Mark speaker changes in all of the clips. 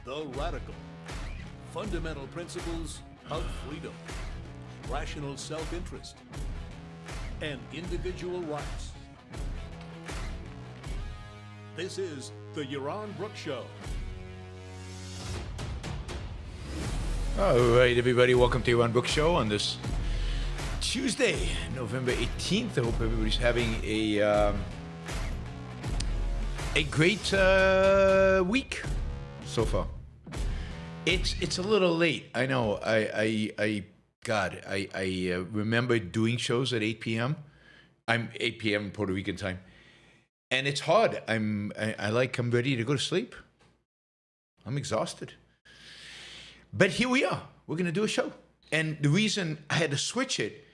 Speaker 1: The Radical. Fundamental principles of freedom, rational self-interest, and individual rights. This is the Yaron Brook Show.
Speaker 2: All right, everybody, welcome to Yaron Brook Show on this Tuesday, November 18th. I hope everybody's having a great week so far. It's a little late. I know. I remember doing shows at 8 p.m. I'm 8 p.m. Puerto Rican time, and it's hard. I'm ready to go to sleep. I'm exhausted. But here we are. We're going to do a show. And the reason I had to switch it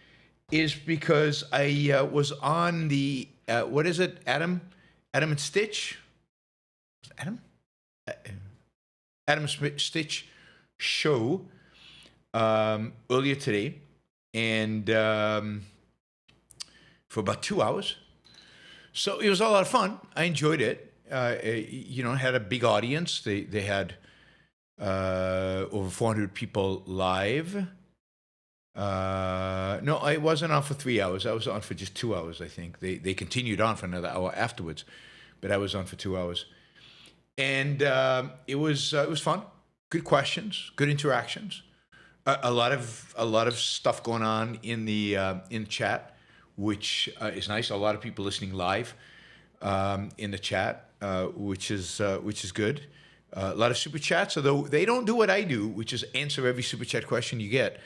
Speaker 2: is because I was on the, what is it, Adam and Sitch? Adam? Adam Sitch show earlier today. And for about 2 hours. So it was a lot of fun. I enjoyed it. Had a big audience. They had over 400 people live. No, I wasn't on for 3 hours. I was on for just 2 hours, I think. They continued on for another hour afterwards, but I was on for 2 hours. And it was fun. Good questions, good interactions. A lot of stuff going on in the chat, which is nice. A lot of people listening live in the chat, which is good. A lot of super chats, although they don't do what I do, which is answer every super chat question you get.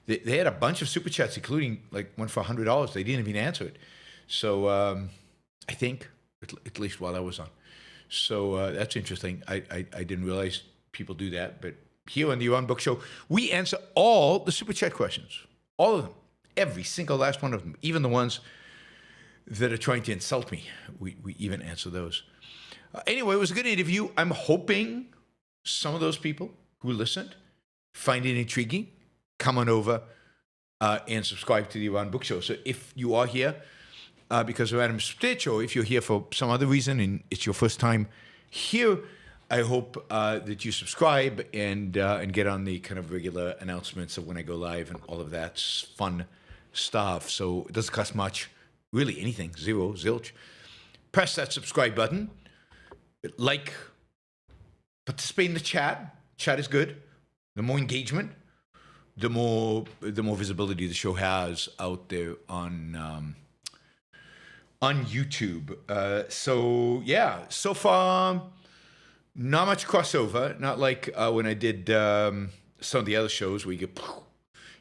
Speaker 2: They had a bunch of super chats, including like one for $100. They didn't even answer it. So I think, at least while I was on. So that's interesting. I didn't realize people do that. But here on the Yaron Brook Show, we answer all the super chat questions. All of them. Every single last one of them. Even the ones that are trying to insult me. We even answer those. Anyway, it was a good interview. I'm hoping some of those people who listened find it intriguing. Come on over and subscribe to the Yaron Brook Show. So if you are here because of Adam Sitch, or if you're here for some other reason and it's your first time here, I hope that you subscribe and get on the kind of regular announcements of when I go live and all of that fun stuff. So it doesn't cost much, really anything, zero, zilch. Press that subscribe button. Like, participate in the chat. Chat is good. The more engagement, the more visibility the show has out there on YouTube. So far, not much crossover. Not like when I did some of the other shows where you get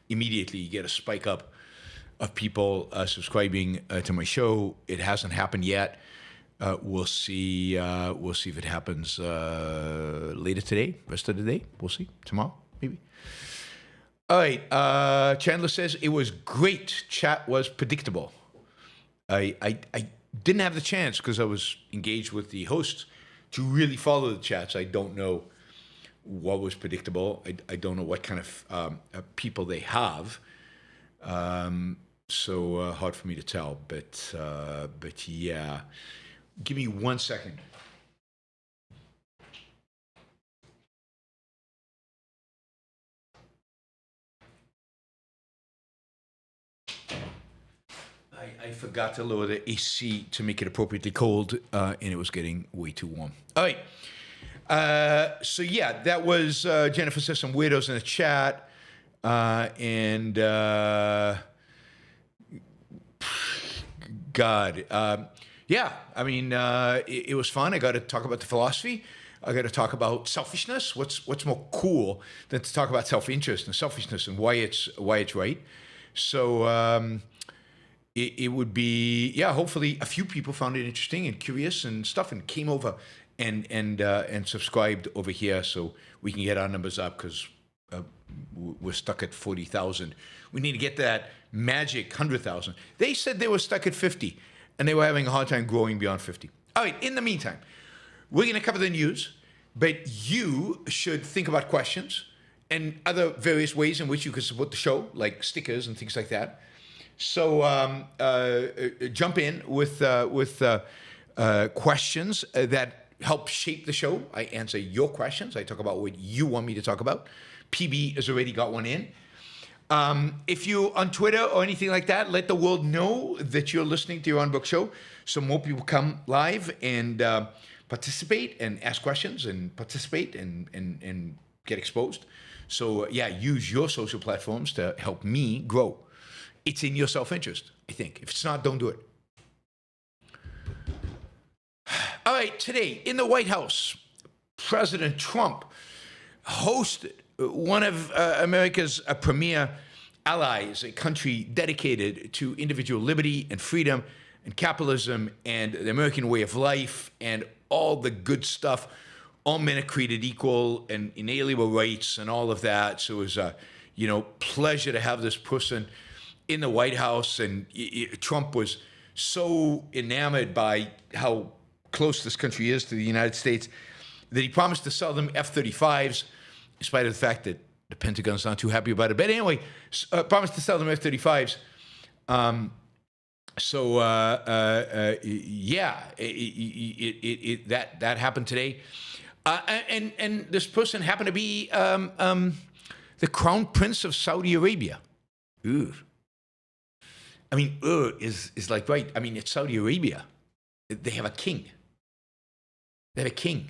Speaker 2: immediately you get a spike up of people subscribing to my show. It hasn't happened yet. We'll see. We'll see if it happens later today, rest of the day. We'll see. Tomorrow, maybe. All right. Chandler says it was great. Chat was predictable. I didn't have the chance because I was engaged with the hosts to really follow the chats. I don't know what was predictable. I don't know what kind of people they have. So hard for me to tell. But yeah. Give me 1 second. I forgot to lower the AC to make it appropriately cold, and it was getting way too warm. All right. So yeah, that was Jennifer says some weirdos in the chat, and God. Yeah, I mean, it was fun. I got to talk about the philosophy. I got to talk about selfishness. What's more cool than to talk about self-interest and selfishness and why it's right? So it would be, yeah. Hopefully, a few people found it interesting and curious and stuff, and came over and subscribed over here, so we can get our numbers up because we're stuck at 40,000. We need to get that magic 100,000. They said they were stuck at 50. And they were having a hard time growing beyond 50. All right, in the meantime, we're going to cover the news, but you should think about questions and other various ways in which you can support the show, like stickers and things like that. So jump in with questions that help shape the show. I answer your questions. I talk about what you want me to talk about. PB has already got one in. If you're on Twitter or anything like that, let the world know that you're listening to Yaron Brook Show, so more people come live and participate and ask questions and participate and get exposed. So yeah, use your social platforms to help me grow. It's in your self-interest, I think. If it's not, don't do it. All right, today in the White House, President Trump hosted one of America's premier allies, a country dedicated to individual liberty and freedom and capitalism and the American way of life and all the good stuff. All men are created equal and inalienable rights and all of that. So it was a, pleasure to have this person in the White House. And Trump was so enamored by how close this country is to the United States that he promised to sell them F-35s, in spite of the fact that the Pentagon's not too happy about it. But anyway, promised to sell them F-35s. That happened today. And this person happened to be the Crown Prince of Saudi Arabia. Ugh. I mean, is like, right. I mean, it's Saudi Arabia. They have a king. They have a king.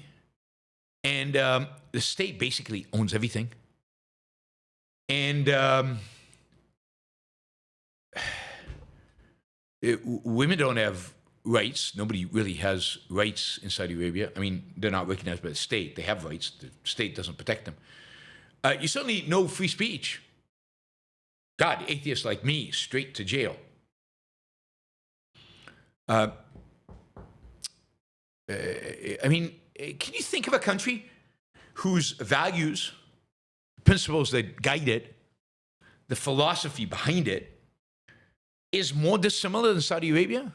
Speaker 2: And the state basically owns everything. And women don't have rights. Nobody really has rights in Saudi Arabia. I mean, they're not recognized by the state. They have rights. The state doesn't protect them. You certainly know free speech. God, atheists like me, straight to jail. I mean, can you think of a country whose values, principles that guide it, the philosophy behind it, is more dissimilar than Saudi Arabia?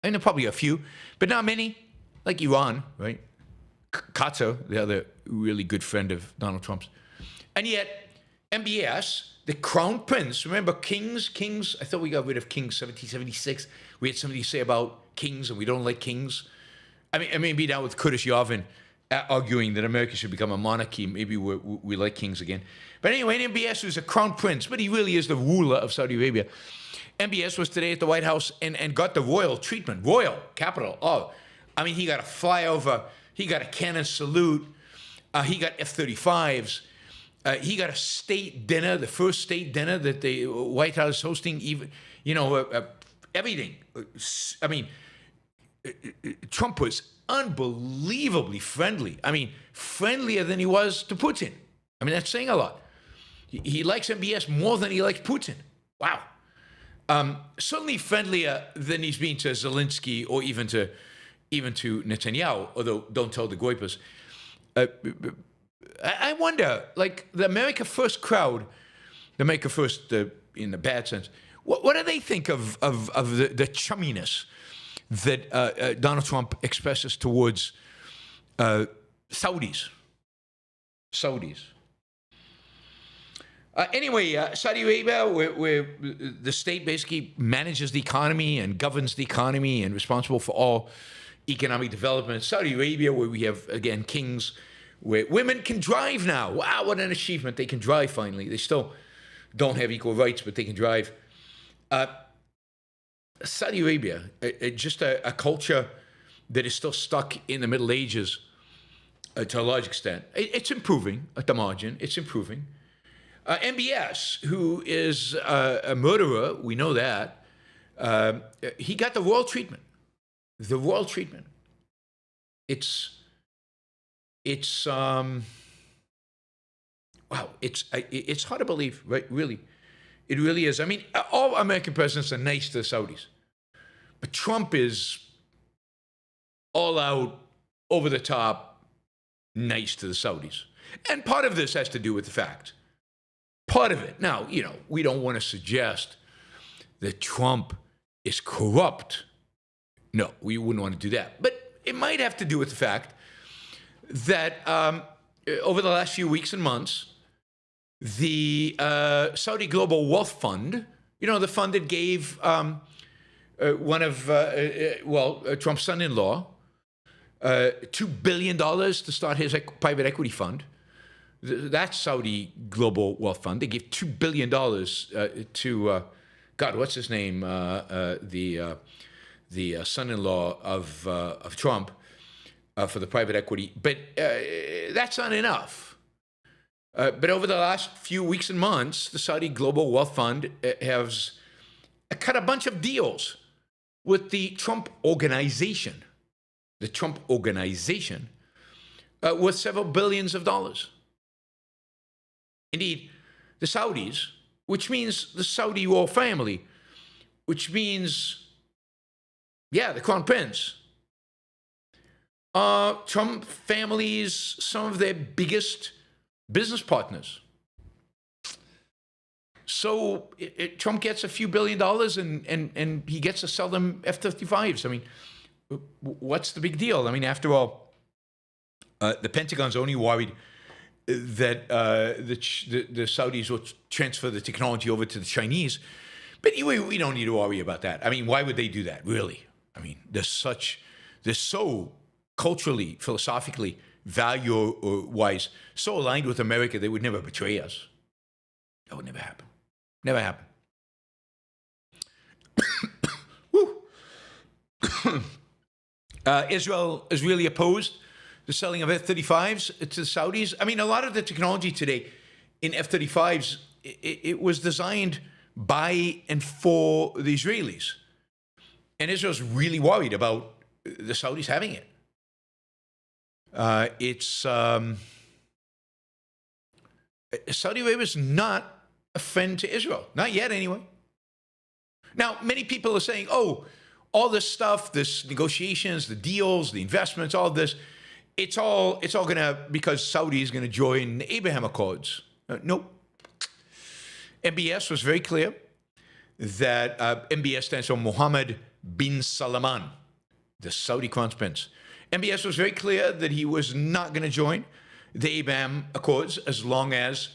Speaker 2: I know probably a few, but not many, like Iran, right? Qatar, the other really good friend of Donald Trump's. And yet, MBS, the Crown Prince, remember kings, I thought we got rid of kings 1776. We had somebody say about kings and we don't like kings. I mean, maybe now with Kurdish Yavin arguing that America should become a monarchy, maybe we like kings again. But anyway, MBS was a Crown Prince, but he really is the ruler of Saudi Arabia. MBS was today at the White House and got the royal treatment, royal, capital. Oh, I mean, he got a flyover, he got a cannon salute, he got F-35s, he got a state dinner, the first state dinner that the White House is hosting, even, everything. I mean, Trump was unbelievably friendly. I mean, friendlier than he was to Putin. I mean, that's saying a lot. He likes MBS more than he likes Putin. Wow. Certainly friendlier than he's been to Zelensky or even to Netanyahu, although don't tell the Goipers. I wonder, like the America First crowd, the America First in the bad sense, what do they think of the chumminess that Donald Trump expresses towards Saudis? Anyway, Saudi Arabia, where the state basically manages the economy and governs the economy and responsible for all economic development. Saudi Arabia, where we have, again, kings, where women can drive now. Wow, what an achievement. They can drive finally. They still don't have equal rights, but they can drive. Saudi Arabia, just a culture that is still stuck in the Middle Ages to a large extent. It's improving at the margin. It's improving. MBS, who is a murderer, we know that, he got the royal treatment. The royal treatment. It's wow. It's hard to believe, right? Really, it really is. I mean, all American presidents are nice to the Saudis, but Trump is all out, over the top, nice to the Saudis, and part of this has to do with the fact. Part of it. Now, we don't want to suggest that Trump is corrupt. No, we wouldn't want to do that. But it might have to do with the fact that over the last few weeks and months, the Saudi Global Wealth Fund, the fund that gave one of, Trump's son-in-law, $2 billion to start his private equity fund. That's Saudi Global Wealth Fund. They gave $2 billion to, God, what's his name? The son-in-law of Trump for the private equity. But that's not enough. But over the last few weeks and months, the Saudi Global Wealth Fund has cut a bunch of deals with the Trump Organization. The Trump Organization worth several billions of dollars. Indeed, the Saudis, which means the Saudi royal family, which means, the Crown Prince, Trump family's some of their biggest business partners. So Trump gets a few $1 billion and he gets to sell them F-35s. I mean, what's the big deal? I mean, after all, the Pentagon's only worried that the Saudis will transfer the technology over to the Chinese. But we don't need to worry about that. I mean, why would they do that, really? I mean, they're so culturally, philosophically, value-wise, so aligned with America, they would never betray us. That would never happen. Never happen. Israel is really opposed the selling of F-35s to the Saudis. I mean, a lot of the technology today in F-35s, it was designed by and for the Israelis. And Israel's really worried about the Saudis having it. Saudi Arabia is not a friend to Israel. Not yet, anyway. Now, many people are saying, all this stuff, this negotiations, the deals, the investments, all this, it's all gonna, because Saudi is gonna join the Abraham Accords. Nope. MBS was very clear that MBS stands for Mohammed bin Salman, the Saudi Crown Prince. MBS was very clear that he was not going to join the Abraham Accords as long as,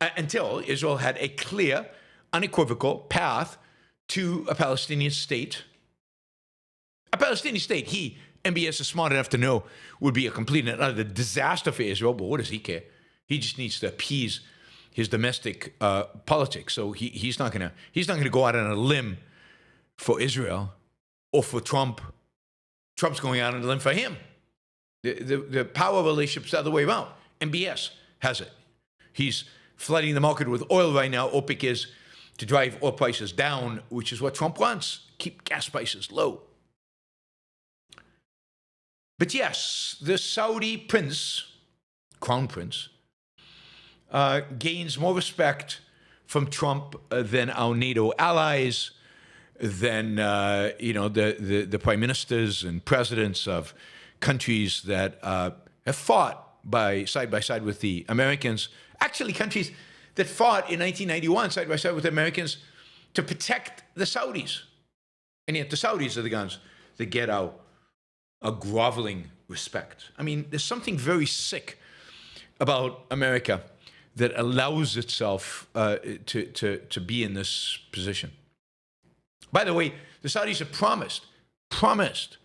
Speaker 2: until Israel had a clear, unequivocal path to a Palestinian state. A Palestinian state, MBS is smart enough to know, would be a complete and utter disaster for Israel, but what does he care? He just needs to appease his domestic politics. So he's not gonna go out on a limb for Israel or for Trump. Trump's going out on a limb for him. The power relationship's the other way around. MBS has it. He's flooding the market with oil right now. OPEC is to drive oil prices down, which is what Trump wants. Keep gas prices low. But yes, the Saudi prince, crown prince, gains more respect from Trump than our NATO allies, than the prime ministers and presidents of countries that have fought side by side with the Americans. Actually, countries that fought in 1991 side by side with the Americans to protect the Saudis. And yet the Saudis are the ones that get our groveling respect. I mean, there's something very sick about America that allows itself to be in this position. By the way, the Saudis have promised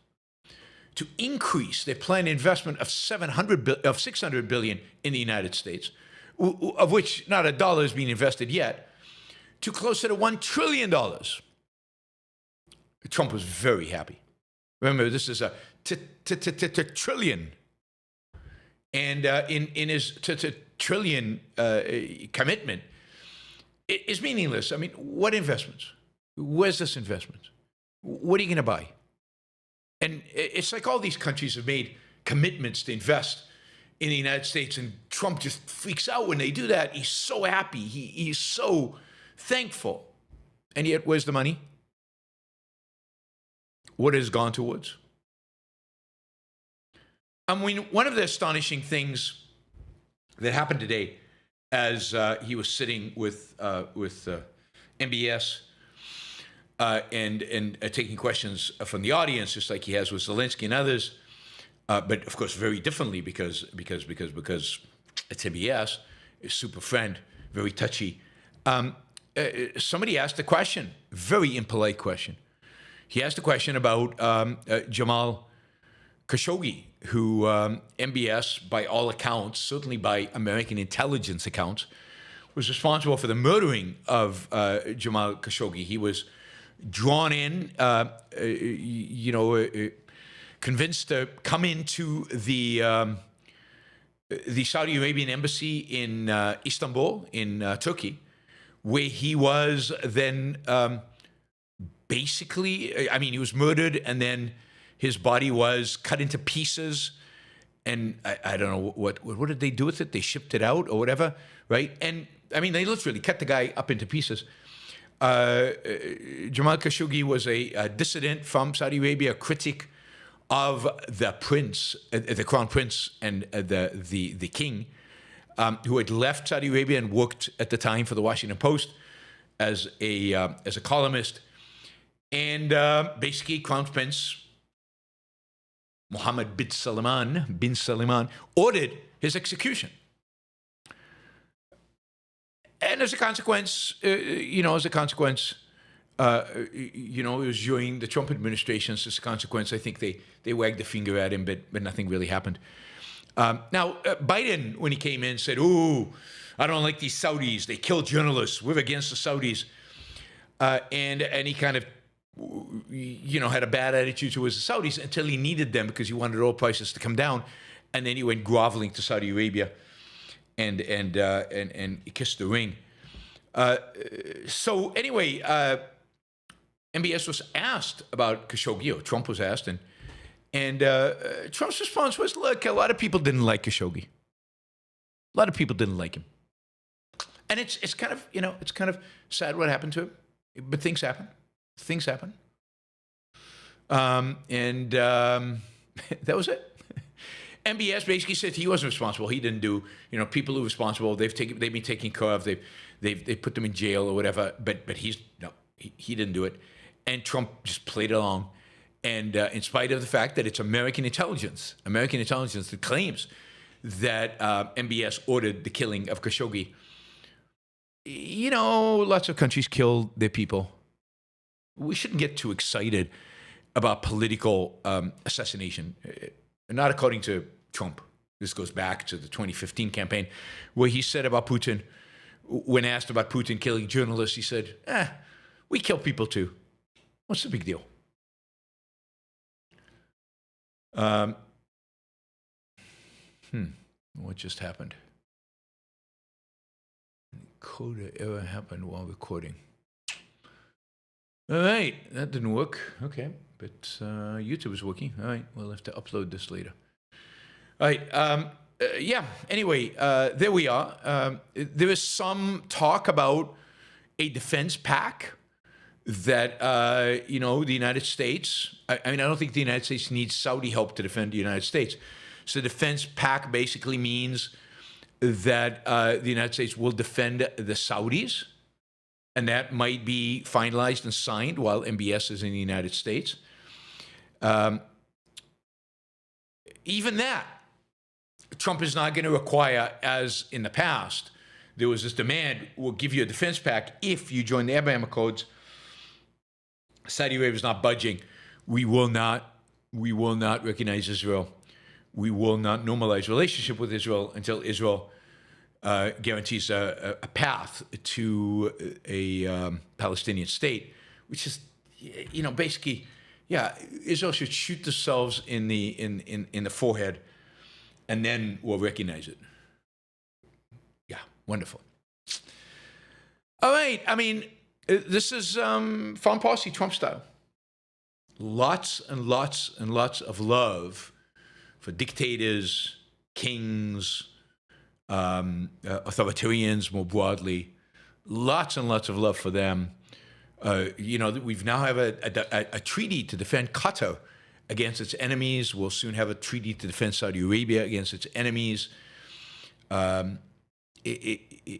Speaker 2: to increase their planned investment of $600 billion in the United States, of which not a dollar is being invested yet, to closer to $1 trillion. Trump was very happy. Remember, this is a trillion. And in his trillion commitment, it is meaningless. I mean, what investments? Where's this investment? What are you going to buy? And it's like all these countries have made commitments to invest in the United States, and Trump just freaks out when they do that. He's so happy. He's so thankful. And yet, where's the money? What has gone towards? I mean, one of the astonishing things that happened today, as he was sitting with MBS and taking questions from the audience, just like he has with Zelensky and others, but of course very differently because it's MBS, a super friend, very touchy. Somebody asked a question, very impolite question. He asked a question about Jamal Khashoggi, who MBS, by all accounts, certainly by American intelligence accounts, was responsible for the murdering of Jamal Khashoggi. He was drawn in, convinced to come into the Saudi Arabian embassy in Istanbul, in Turkey, where he was then basically, he was murdered, and then his body was cut into pieces. And I don't know what did they do with it? They shipped it out or whatever, right? And they literally cut the guy up into pieces. Jamal Khashoggi was a dissident from Saudi Arabia, a critic of the prince, the crown prince, and the king, who had left Saudi Arabia and worked at the time for the Washington Post as a columnist, and basically Crown Prince Mohammed bin Salman ordered his execution. And as a consequence, it was during the Trump administration. As a consequence, I think they wagged the finger at him, but nothing really happened. Now, Biden, when he came in, said, "Ooh, I don't like these Saudis. They kill journalists. We're against the Saudis." And he kind of, had a bad attitude towards the Saudis until he needed them because he wanted oil prices to come down. And then he went groveling to Saudi Arabia and kissed the ring. So anyway, MBS was asked about Khashoggi, or Trump was asked, and Trump's response was, "Look, a lot of people didn't like Khashoggi. A lot of people didn't like him, and it's kind of it's kind of sad what happened to him, but things happen. Things happen, and that was it." MBS basically said he wasn't responsible. He didn't do, people who were responsible. They've been taken care of. They put them in jail or whatever. But he didn't do it. And Trump just played along. And in spite of the fact that it's American intelligence that claims that MBS ordered the killing of Khashoggi. Lots of countries kill their people. We shouldn't get too excited about political assassination. Not according to Trump. This goes back to the 2015 campaign, where he said about Putin, when asked about Putin killing journalists, he said, we kill people too. What's the big deal? What just happened? Coda error happened while recording. All right, that didn't work. Okay, but YouTube is working. All right, we'll have to upload this later. All right, anyway, there we are. There is some talk about a defense pact that, the United States, I don't think the United States needs Saudi help to defend the United States. So defense pact basically means that the United States will defend the Saudis, and that might be finalized and signed while MBS is in the United States. Even that, Trump is not going to require, as in the past, there was this demand, we'll give you a defense pact if you join the Abraham Accords. Saudi Arabia is not budging. We will not recognize Israel. We will not normalize relationship with Israel until Israel guarantees a path to a Palestinian state, which is, basically, Israel should shoot themselves in the forehead, and then we'll recognize it. Yeah, wonderful. All right, this is foreign policy Trump style. Lots and lots and lots of love for dictators, kings, authoritarians more broadly. Lots and lots of love for them. We've now have a treaty to defend Qatar against its enemies. We'll soon have a treaty to defend Saudi Arabia against its enemies.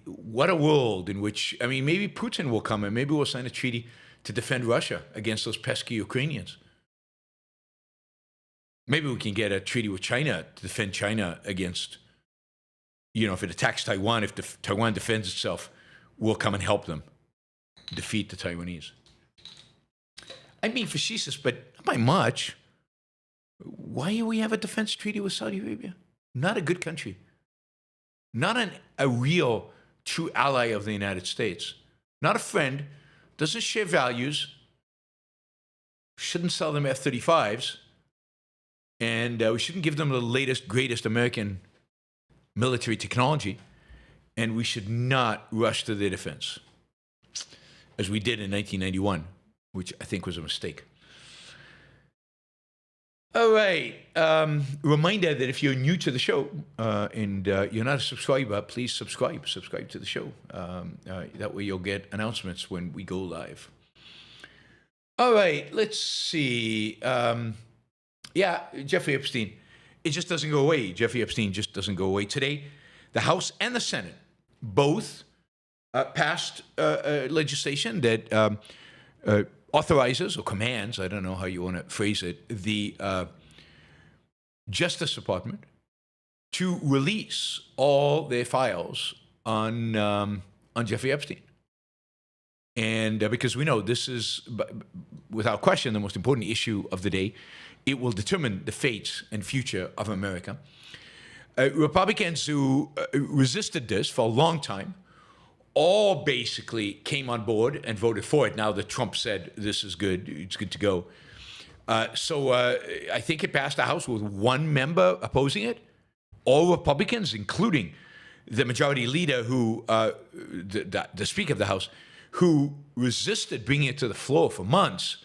Speaker 2: What a world in which, maybe Putin will come and maybe we'll sign a treaty to defend Russia against those pesky Ukrainians. Maybe we can get a treaty with China to defend China against, if it attacks Taiwan, if Taiwan defends itself, we'll come and help them defeat the Taiwanese. I'm being facetious, but not by much. Why do we have a defense treaty with Saudi Arabia? Not a good country. Not a real, true ally of the United States. Not a friend. Doesn't share values. Shouldn't sell them F-35s. And we shouldn't give them the latest, greatest American military technology. And we should not rush to their defense, as we did in 1991, which I think was a mistake. All right. Reminder that if you're new to the show and you're not a subscriber, please subscribe. Subscribe to the show. That way you'll get announcements when we go live. All right. Let's see. Jeffrey Epstein. It just doesn't go away. Jeffrey Epstein just doesn't go away. Today, the House and the Senate both passed legislation that authorizes or commands, I don't know how you want to phrase it, the Justice Department to release all their files on Jeffrey Epstein. And because we know this is, without question, the most important issue of the day. It will determine the fate and future of America. Republicans who resisted this for a long time all basically came on board and voted for it. Now that Trump said this is good, it's good to go. So I think it passed the House with one member opposing it. All Republicans, including the majority leader, who the Speaker of the House, who resisted bringing it to the floor for months,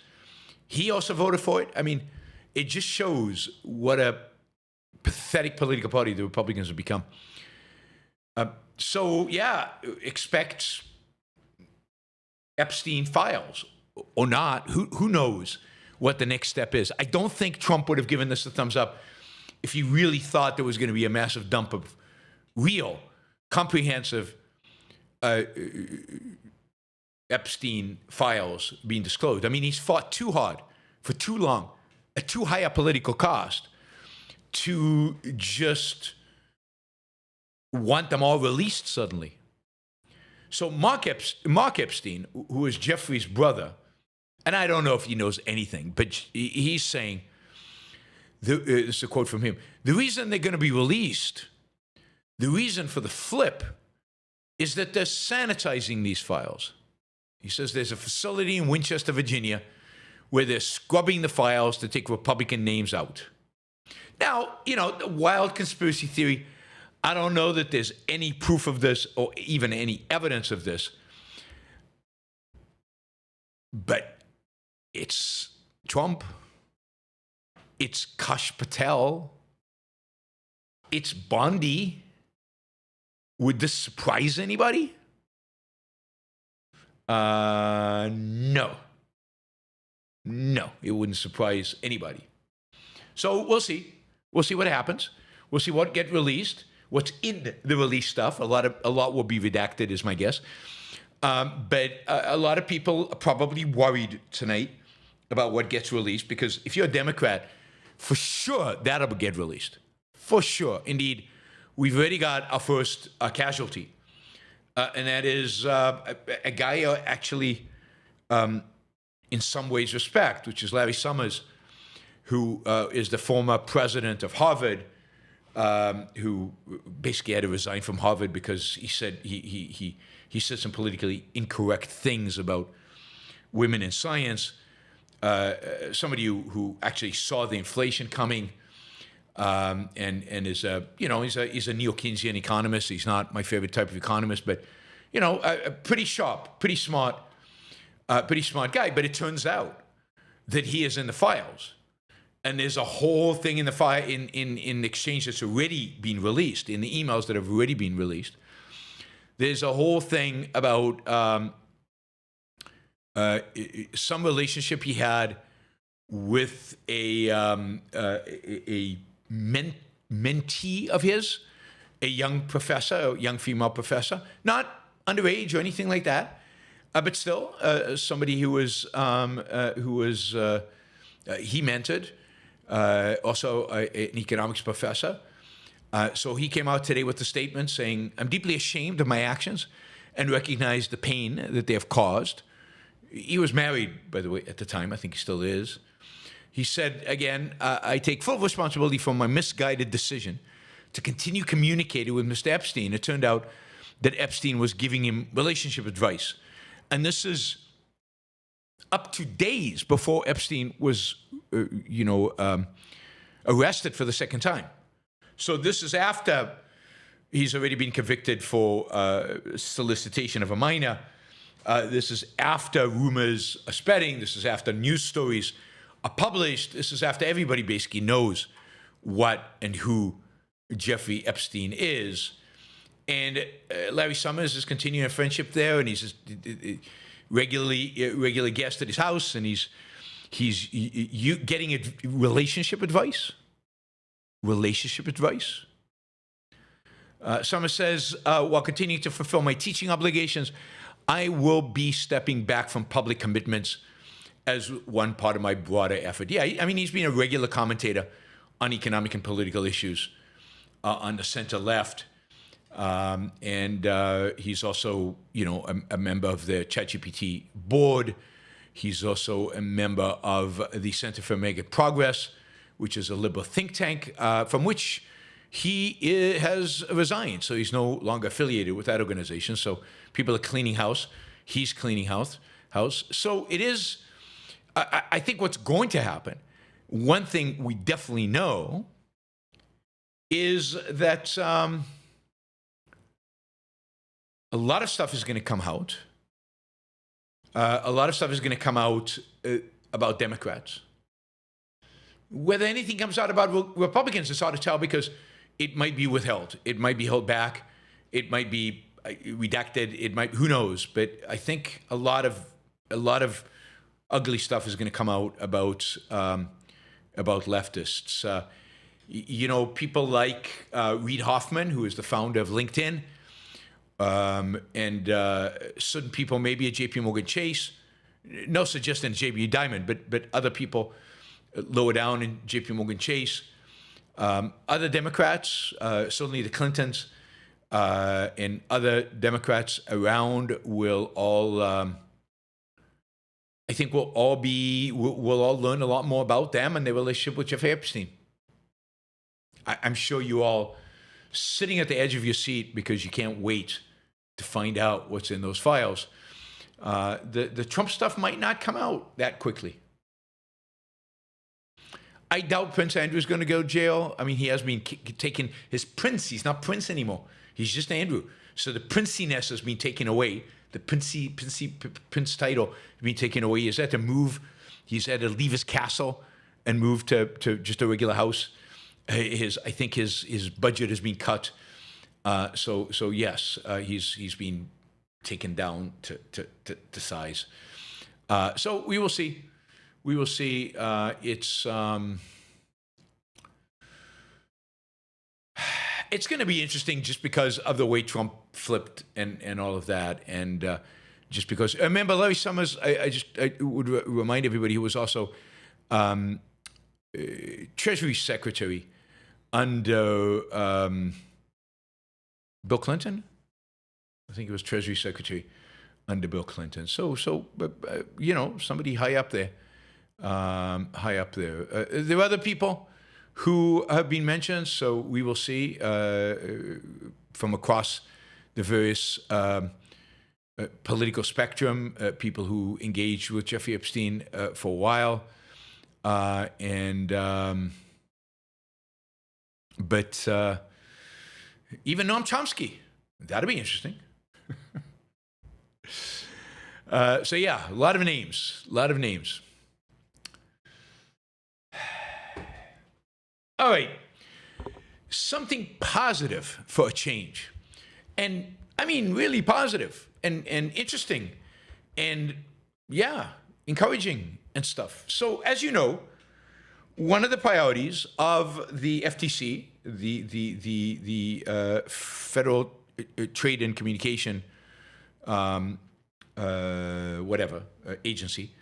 Speaker 2: he also voted for it. I mean, it just shows what a pathetic political party the Republicans have become. Expect Epstein files or not. Who knows what the next step is? I don't think Trump would have given this a thumbs up if he really thought there was going to be a massive dump of real, comprehensive Epstein files being disclosed. I mean, he's fought too hard for too long, at too high a political cost, to just want them all released suddenly. So Mark Epstein, who is Jeffrey's brother, and I don't know if he knows anything, but he's saying, this is a quote from him, the reason they're going to be released, the reason for the flip, is that they're sanitizing these files. He says there's a facility in Winchester, Virginia, where they're scrubbing the files to take Republican names out. Now, the wild conspiracy theory, I don't know that there's any proof of this or even any evidence of this, but it's Trump, it's Kash Patel, it's Bondi. Would this surprise anybody? No, it wouldn't surprise anybody. So we'll see. We'll see what happens. We'll see what gets released, what's in the release stuff. A lot will be redacted, is my guess. But a lot of people are probably worried tonight about what gets released, because if you're a Democrat, for sure that'll get released. For sure. Indeed, we've already got our first casualty. And that is a guy I actually, in some ways, respect, which is Larry Summers, who is the former president of Harvard, who basically had to resign from Harvard because he said he said some politically incorrect things about women in science. Somebody who actually saw the inflation coming, and is he's a neo-Keynesian economist. He's not my favorite type of economist, but pretty sharp, pretty smart guy. But it turns out that he is in the files. And there's a whole thing in the file in exchange that's already been released, in the emails that have already been released. There's a whole thing about some relationship he had with a mentee of his, a young professor, a young female professor, not underage or anything like that, but still somebody who was he mentored. Also an economics professor. So he came out today with a statement saying, I'm deeply ashamed of my actions and recognize the pain that they have caused. He was married, by the way, at the time. I think he still is. He said, again, I take full responsibility for my misguided decision to continue communicating with Mr. Epstein. It turned out that Epstein was giving him relationship advice. And this is up to days before Epstein was, arrested for the second time. So this is after he's already been convicted for solicitation of a minor. This is after rumors are spreading. This is after news stories are published. This is after everybody basically knows what and who Jeffrey Epstein is. And Larry Summers is continuing a friendship there, and he's regular guest at his house, and he's getting relationship advice. Relationship advice. Summers says, while continuing to fulfill my teaching obligations, I will be stepping back from public commitments as one part of my broader effort. Yeah, I mean, he's been a regular commentator on economic and political issues on the center left. And he's also, a member of the ChatGPT board. He's also a member of the Center for American Progress, which is a liberal think tank, from which he has resigned. So he's no longer affiliated with that organization. So people are cleaning house. He's cleaning house. So it is, I think what's going to happen, one thing we definitely know is that a lot of stuff is going to come out. A lot of stuff is going to come out about Democrats. Whether anything comes out about Republicans, it's hard to tell because it might be withheld. It might be held back. It might be redacted. It might, who knows? But I think a lot of ugly stuff is going to come out about leftists. People like Reid Hoffman, who is the founder of LinkedIn, and certain people maybe at J.P. Morgan Chase, no suggesting J.B. Diamond, but other people lower down in J.P. Morgan Chase, other Democrats, certainly the Clintons, and other Democrats around will all, I think we'll all learn a lot more about them and their relationship with Jeffrey Epstein. I'm sure you all sitting at the edge of your seat because you can't wait to find out what's in those files. The Trump stuff might not come out that quickly. I doubt Prince Andrew's going to go to jail. I mean, he has been taken his prince. He's not Prince anymore. He's just Andrew. So the princiness has been taken away. The prince title has been taken away. He's had to move. He's had to leave his castle and move to just a regular house. I think his budget has been cut. So yes, he's been taken down to size. So we will see. We will see. It's going to be interesting just because of the way Trump flipped and all of that, and just because. Remember, Larry Summers. I would remind everybody he was also Treasury Secretary under Bill Clinton. I think he was Treasury Secretary under Bill Clinton. So somebody high up there. There are other people who have been mentioned, so we will see from across the various political spectrum, people who engaged with Jeffrey Epstein for a while, but even Noam Chomsky, that'll be interesting. So yeah, a lot of names. All right, something positive for a change. And I mean, really positive and interesting and, yeah, encouraging and stuff. So as you know, one of the priorities of the FTC, the Federal Trade and Communication agency,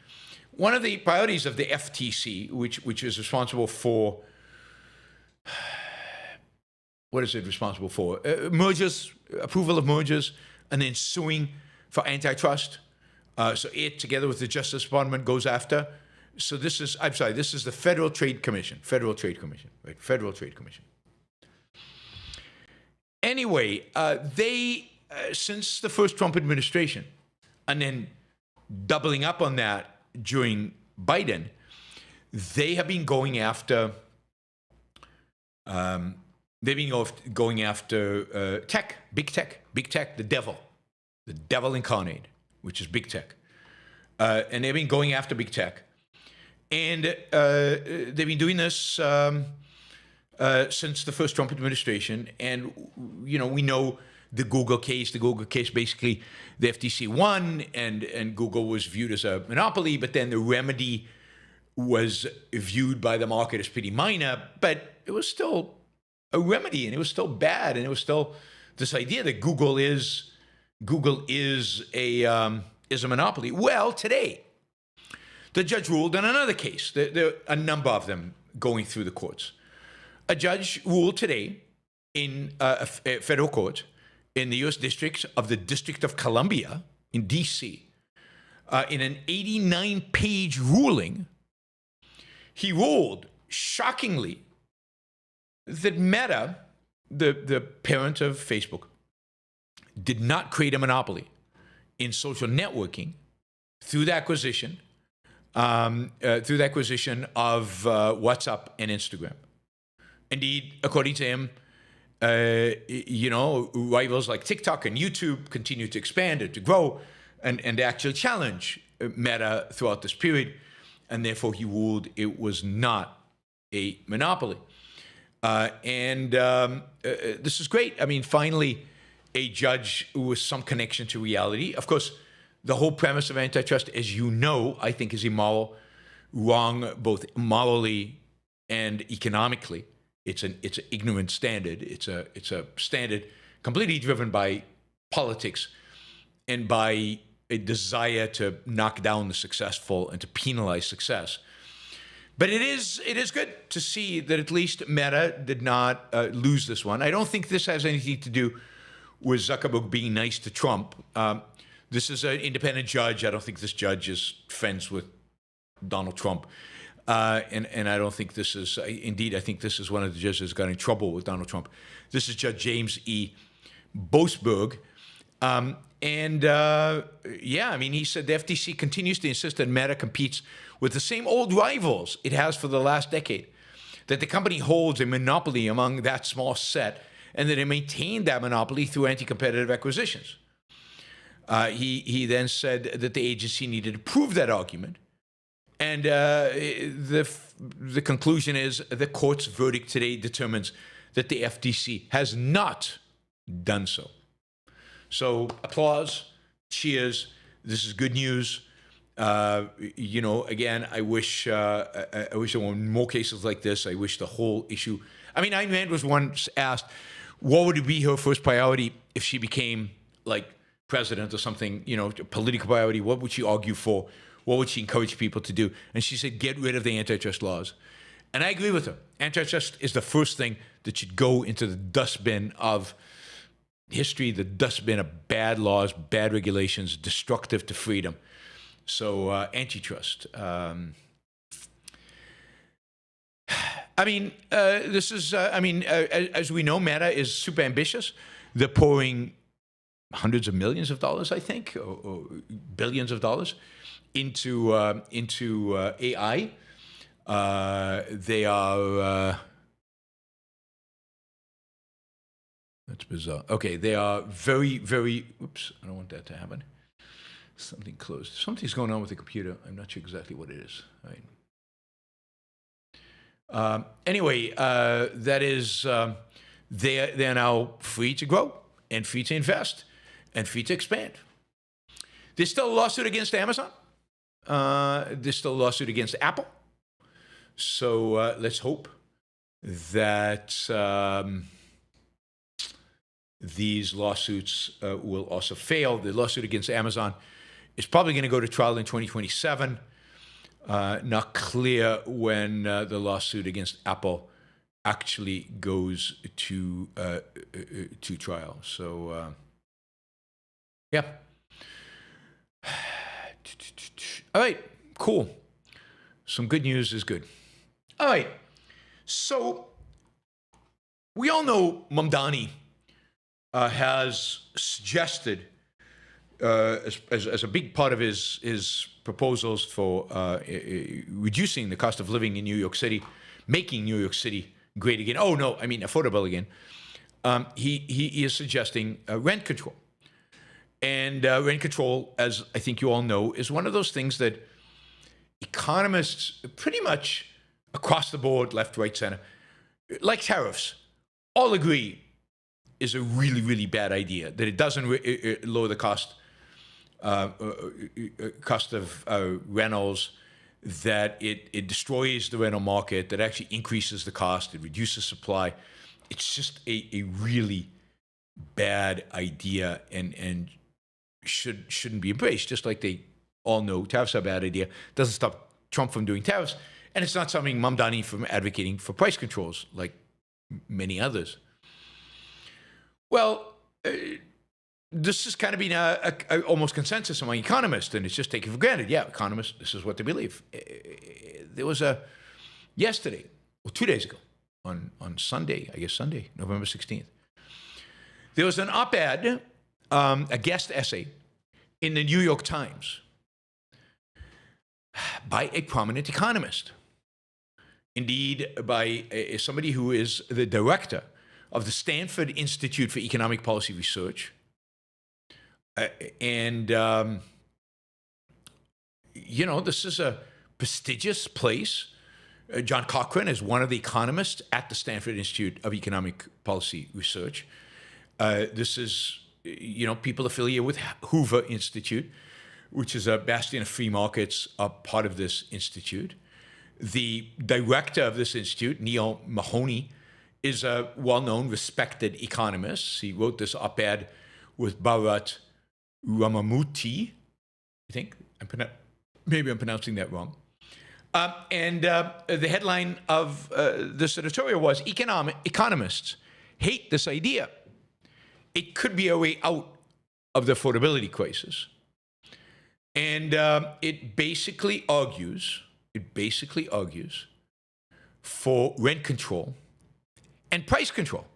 Speaker 2: one of the priorities of the FTC, which is responsible for, what is it responsible for? Mergers, approval of mergers, and then suing for antitrust. So it, together with the Justice Department, goes after So this is, I'm sorry, this is the Federal Trade Commission, right? Federal Trade Commission. Anyway, they, since the first Trump administration, and then doubling up on that during Biden, they have been going after, tech, big tech, the devil incarnate, which is big tech. And they've been going after big tech. And they've been doing this since the first Trump administration. And, we know the Google case. The Google case, basically, the FTC won, and Google was viewed as a monopoly. But then the remedy was viewed by the market as pretty minor. But it was still a remedy, and it was still bad. And it was still this idea that Google is a monopoly. Well, today, the judge ruled on another case. There are a number of them going through the courts. A judge ruled today in a federal court in the U.S. District of the District of Columbia in D.C. In an 89-page ruling. He ruled, shockingly, that Meta, the parent of Facebook, did not create a monopoly in social networking through the acquisition of WhatsApp and Instagram. Indeed, according to him, rivals like TikTok and YouTube continue to expand and to grow, and they actually challenge Meta throughout this period, and therefore he ruled it was not a monopoly. This is great. I mean, finally, a judge with some connection to reality. Of course, the whole premise of antitrust, as you know, I think is immoral, wrong both morally and economically. It's an ignorant standard. It's a standard completely driven by politics and by a desire to knock down the successful and to penalize success. But it is good to see that at least Meta did not lose this one. I don't think this has anything to do with Zuckerberg being nice to Trump. This is an independent judge. I don't think this judge is friends with Donald Trump. And I don't think this is, indeed, I think this is one of the judges that got in trouble with Donald Trump. This is Judge James E. Boasberg. I mean, he said the FTC continues to insist that Meta competes with the same old rivals it has for the last decade, that the company holds a monopoly among that small set, and that it maintained that monopoly through anti-competitive acquisitions. He then said that the agency needed to prove that argument. And the conclusion is the court's verdict today determines that the FTC has not done so. So applause, cheers. This is good news. Again, I wish there were more cases like this. I wish the whole issue. I mean, Ayn Rand was once asked, what would be her first priority if she became like president or something, political priority? What would she argue for? What would she encourage people to do? And she said, get rid of the antitrust laws. And I agree with her. Antitrust is the first thing that should go into the dustbin of history, the dustbin of bad laws, bad regulations, destructive to freedom. So antitrust. This is, as we know, Meta is super ambitious. They're pouring hundreds of millions of dollars, I think, or billions of dollars into AI. They are, that's bizarre. Okay, they are very, very, oops, I don't want that to happen. Something closed. Something's going on with the computer. I'm not sure exactly what it is. Right. Anyway, that is, they're now free to grow and free to invest and free to expand. There's still a lawsuit against Amazon. There's still a lawsuit against Apple. So let's hope that these lawsuits will also fail. The lawsuit against Amazon is probably going to go to trial in 2027. Not clear when the lawsuit against Apple actually goes to trial. So, yeah. All right, cool. Some good news is good. All right. So we all know Mamdani has suggested as a big part of his proposals for reducing the cost of living in New York City, making New York City great again. Oh, no, I mean affordable again. He is suggesting rent control. And rent control, as I think you all know, is one of those things that economists pretty much across the board, left, right, center, like tariffs, all agree is a really, really bad idea, that it doesn't lower the cost of rentals, that it destroys the rental market, that actually increases the cost, it reduces supply. It's just a really bad idea and shouldn't be embraced, just like they all know tariffs are a bad idea. Doesn't stop Trump from doing tariffs, and it's not something Mamdani from advocating for price controls like many others. Well, this has kind of been a almost consensus among economists, and it's just taken for granted. Yeah, economists, this is what they believe. There was yesterday, or 2 days ago, on Sunday, I guess Sunday, November 16th, there was an op-ed, a guest essay in the New York Times by a prominent economist. Indeed, by somebody who is the director of the Stanford Institute for Economic Policy Research. This is a prestigious place. John Cochrane is one of the economists at the Stanford Institute of Economic Policy Research. This is, people affiliated with Hoover Institute, which is a bastion of free markets, a part of this institute. The director of this institute, Neil Mahoney, is a well-known, respected economist. He wrote this op-ed with Bharat Ramamurthy, I think. Maybe I'm pronouncing that wrong. The headline of this editorial was, economists hate this idea. It could be a way out of the affordability crisis. And it basically argues for rent control and price control.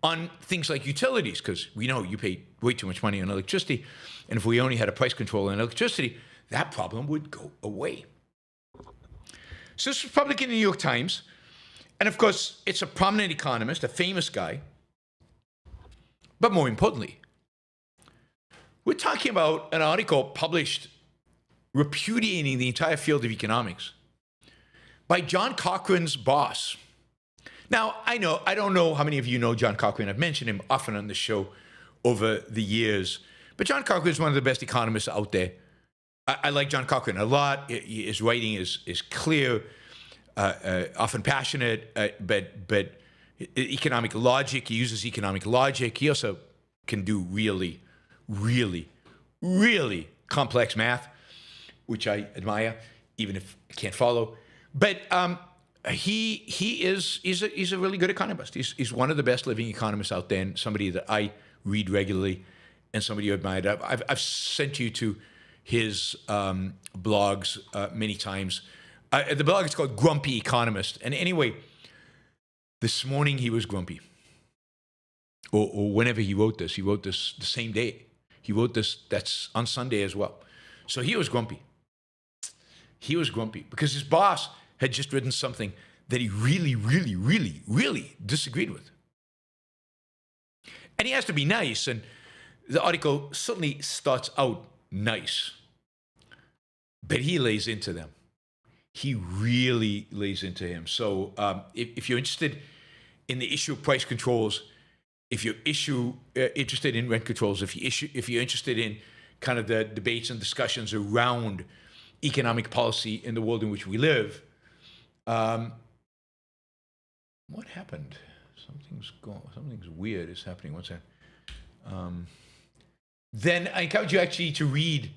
Speaker 2: On things like utilities, because we know you pay way too much money on electricity. And if we only had a price control on electricity, that problem would go away. So this was published in the New York Times. And of course, it's a prominent economist, a famous guy. But more importantly, we're talking about an article published repudiating the entire field of economics by John Cochrane's boss. Now, I don't know how many of you know John Cochrane. I've mentioned him often on the show over the years. But John Cochrane is one of the best economists out there. I like John Cochrane a lot. His writing is clear, often passionate, but economic logic. He uses economic logic. He also can do really, really, really complex math, which I admire, even if I can't follow. But he's a really good economist. He's one of the best living economists out there, and somebody that I read regularly, and somebody you admired. I've sent you to his blogs many times. The blog is called Grumpy Economist. And anyway, this morning he was grumpy. Or whenever he wrote this the same day. He wrote this, that's on Sunday as well. So he was grumpy. He was grumpy because his boss had just written something that he really, really, really, really disagreed with. And he has to be nice, and the article certainly starts out nice. But he lays into them. He really lays into him. So if you're interested in the issue of price controls, if you're interested in rent controls, if you're interested in kind of the debates and discussions around economic policy in the world in which we live, what happened? Something's weird is happening. What's that? Then I encourage you actually to read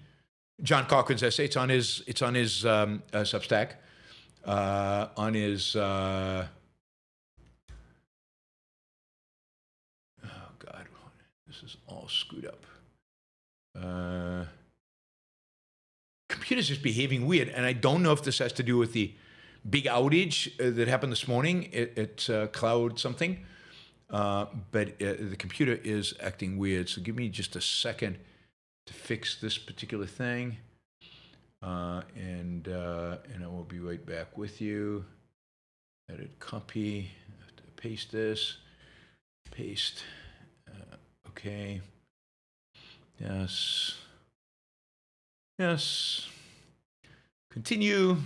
Speaker 2: John Cochrane's essay. It's on his Substack, on his. Oh God, this is all screwed up. computer's just behaving weird. And I don't know if this has to do with the big outage that happened this morning at cloud something. But the computer is acting weird. So give me just a second to fix this particular thing. And I will be right back with you. Edit, copy, I have to paste this, paste, okay, yes, yes, continue,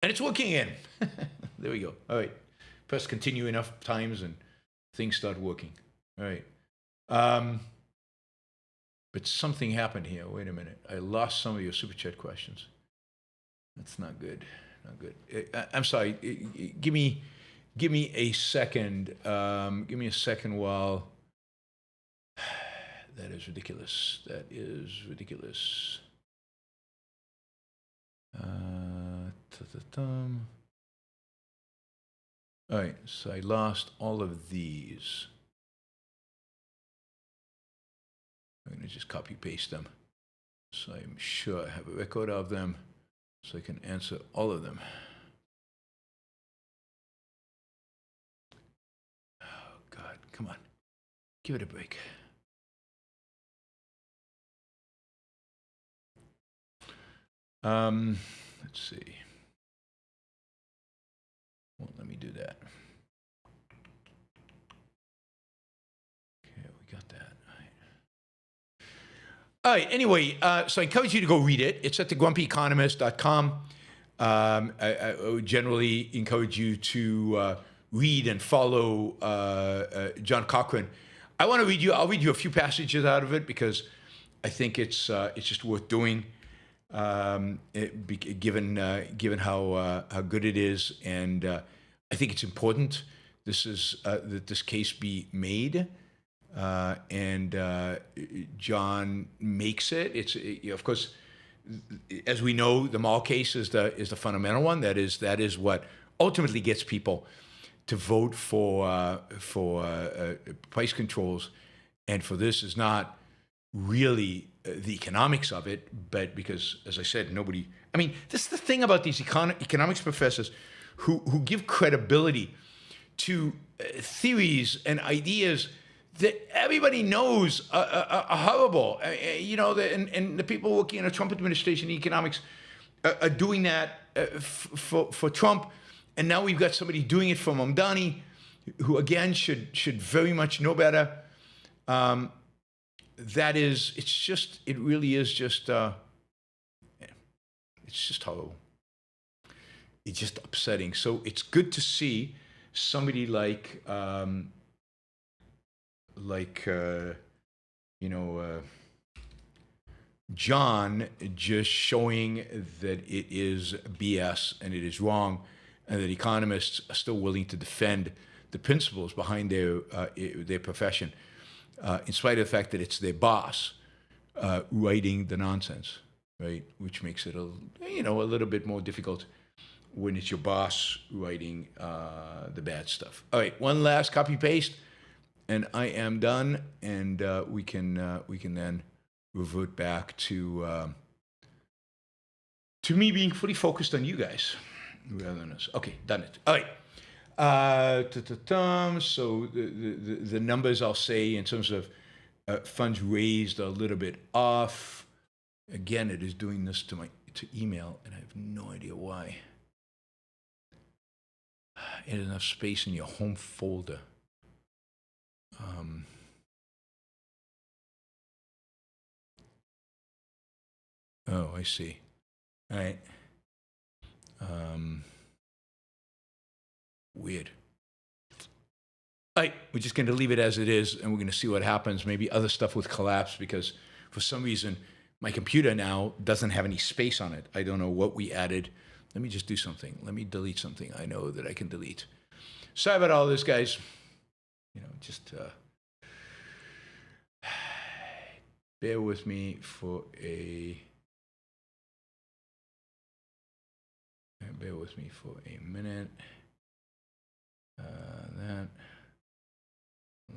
Speaker 2: and it's working again. There we go. All right, press continue enough times and things start working. All right. But something happened here. Wait a minute. I lost some of your super chat questions. That's not good. Not good. I'm sorry. Give me a second. Give me a second while. That is ridiculous. That is ridiculous. All right. So I lost all of these. I'm going to just copy paste them. So I'm sure I have a record of them so I can answer all of them. Oh, God, come on. Give it a break. Let's see. Won't let me do that. Okay, we got that. All right, anyway, so I encourage you to go read it. It's at thegrumpyeconomist.com. I would generally encourage you to read and follow John Cochrane. I'll read you a few passages out of it because I think it's just worth doing, given how good it is, and I think it's important. That this case be made. And John makes it. It's of course, as we know, the Maher case is the fundamental one. That is what ultimately gets people to vote for price controls, and for this is not really the economics of it, but because, as I said, nobody. I mean, this is the thing about these economics professors who give credibility to theories and ideas that everybody knows are horrible. And the people working in the Trump administration in economics are doing that for Trump. And now we've got somebody doing it for Mamdani, who again should very much know better. It really is just, it's just horrible. It's just upsetting. So it's good to see somebody like John just showing that it is BS and it is wrong, and that economists are still willing to defend the principles behind their profession, in spite of the fact that it's their boss writing the nonsense, right? Which makes it a little bit more difficult when it's your boss writing the bad stuff. All right, one last copy paste. And I am done, and we can then revert back to me being fully focused on you guys rather than us. Okay, done it. All right. So the numbers I'll say in terms of funds raised are a little bit off. Again, it is doing this to email, and I have no idea why. It has enough space in your home folder. Oh, I see. All right. Weird. All right, we're just going to leave it as it is, and we're going to see what happens. Maybe other stuff will collapse because for some reason my computer now doesn't have any space on it. I don't know what we added. Let me just do something. Let me delete something I know that I can delete. Sorry about all this, guys. Just bear with me for a minute.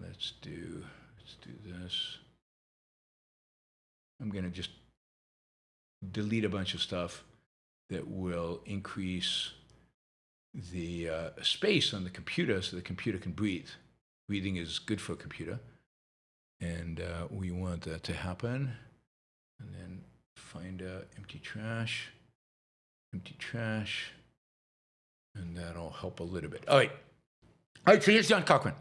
Speaker 2: Let's do this. I'm going to just delete a bunch of stuff that will increase the space on the computer so the computer can breathe. Breathing is good for a computer. And we want that to happen. And then find empty trash, and that'll help a little bit. All right, so here's John Cochran.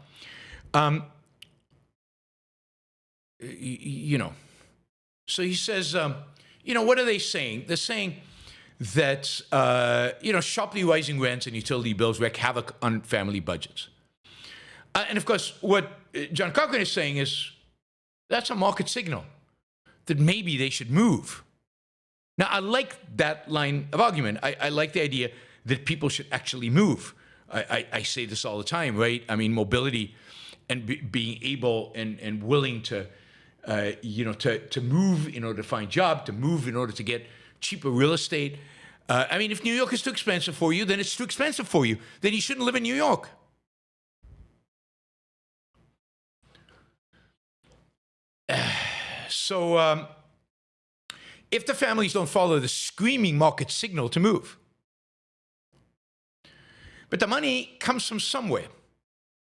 Speaker 2: So he says, what are they saying? They're saying that, sharply rising rents and utility bills wreak havoc on family budgets. And of course, what John Cochran is saying is that's a market signal that maybe they should move. Now, I like that line of argument. I like the idea that people should actually move. I say this all the time, right? I mean, mobility and being able and willing to move in order to find a job, to move in order to get cheaper real estate. If New York is too expensive for you, then it's too expensive for you. Then you shouldn't live in New York. So if the families don't follow the screaming market signal to move, but the money comes from somewhere,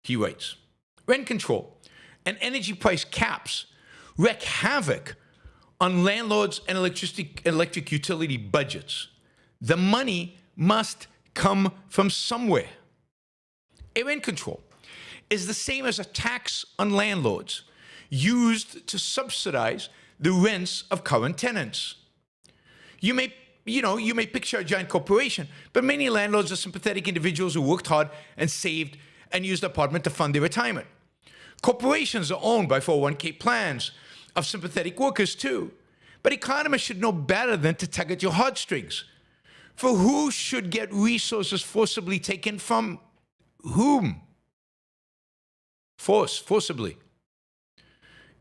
Speaker 2: he writes, rent control and energy price caps wreak havoc on landlords and electric utility budgets. The money must come from somewhere. A rent control is the same as a tax on landlords used to subsidize the rents of current tenants. You may picture a giant corporation, but many landlords are sympathetic individuals who worked hard and saved and used the apartment to fund their retirement. Corporations are owned by 401k plans of sympathetic workers too. But economists should know better than to tug at your heartstrings. For who should get resources forcibly taken from whom? Forcibly.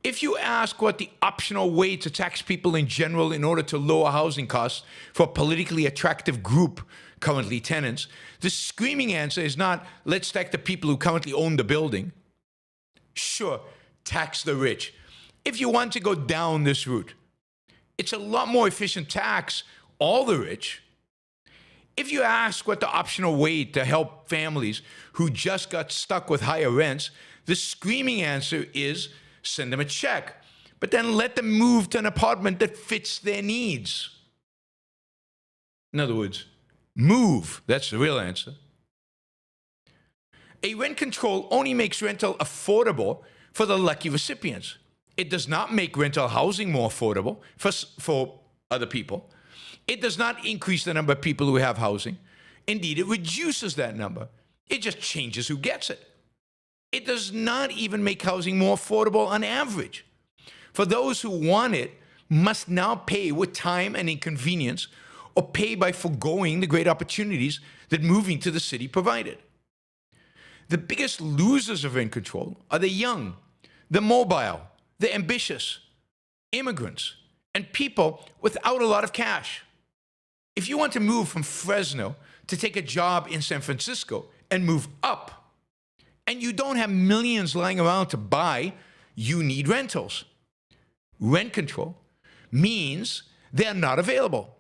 Speaker 2: If you ask what the optional way to tax people in general in order to lower housing costs for a politically attractive group, currently tenants, the screaming answer is not, let's tax the people who currently own the building. Sure, tax the rich. If you want to go down this route, it's a lot more efficient tax all the rich. If you ask what the optional way to help families who just got stuck with higher rents, the screaming answer is send them a check, but then let them move to an apartment that fits their needs. In other words, move. That's the real answer. A rent control only makes rental affordable for the lucky recipients. It does not make rental housing more affordable for other people. It does not increase the number of people who have housing. Indeed, it reduces that number. It just changes who gets it. It does not even make housing more affordable on average. For those who want it must now pay with time and inconvenience or pay by forgoing the great opportunities that moving to the city provided. The biggest losers of rent control are the young, the mobile, the ambitious, immigrants, and people without a lot of cash. If you want to move from Fresno to take a job in San Francisco and move up, and you don't have millions lying around to buy, you need rentals. Rent control means they're not available.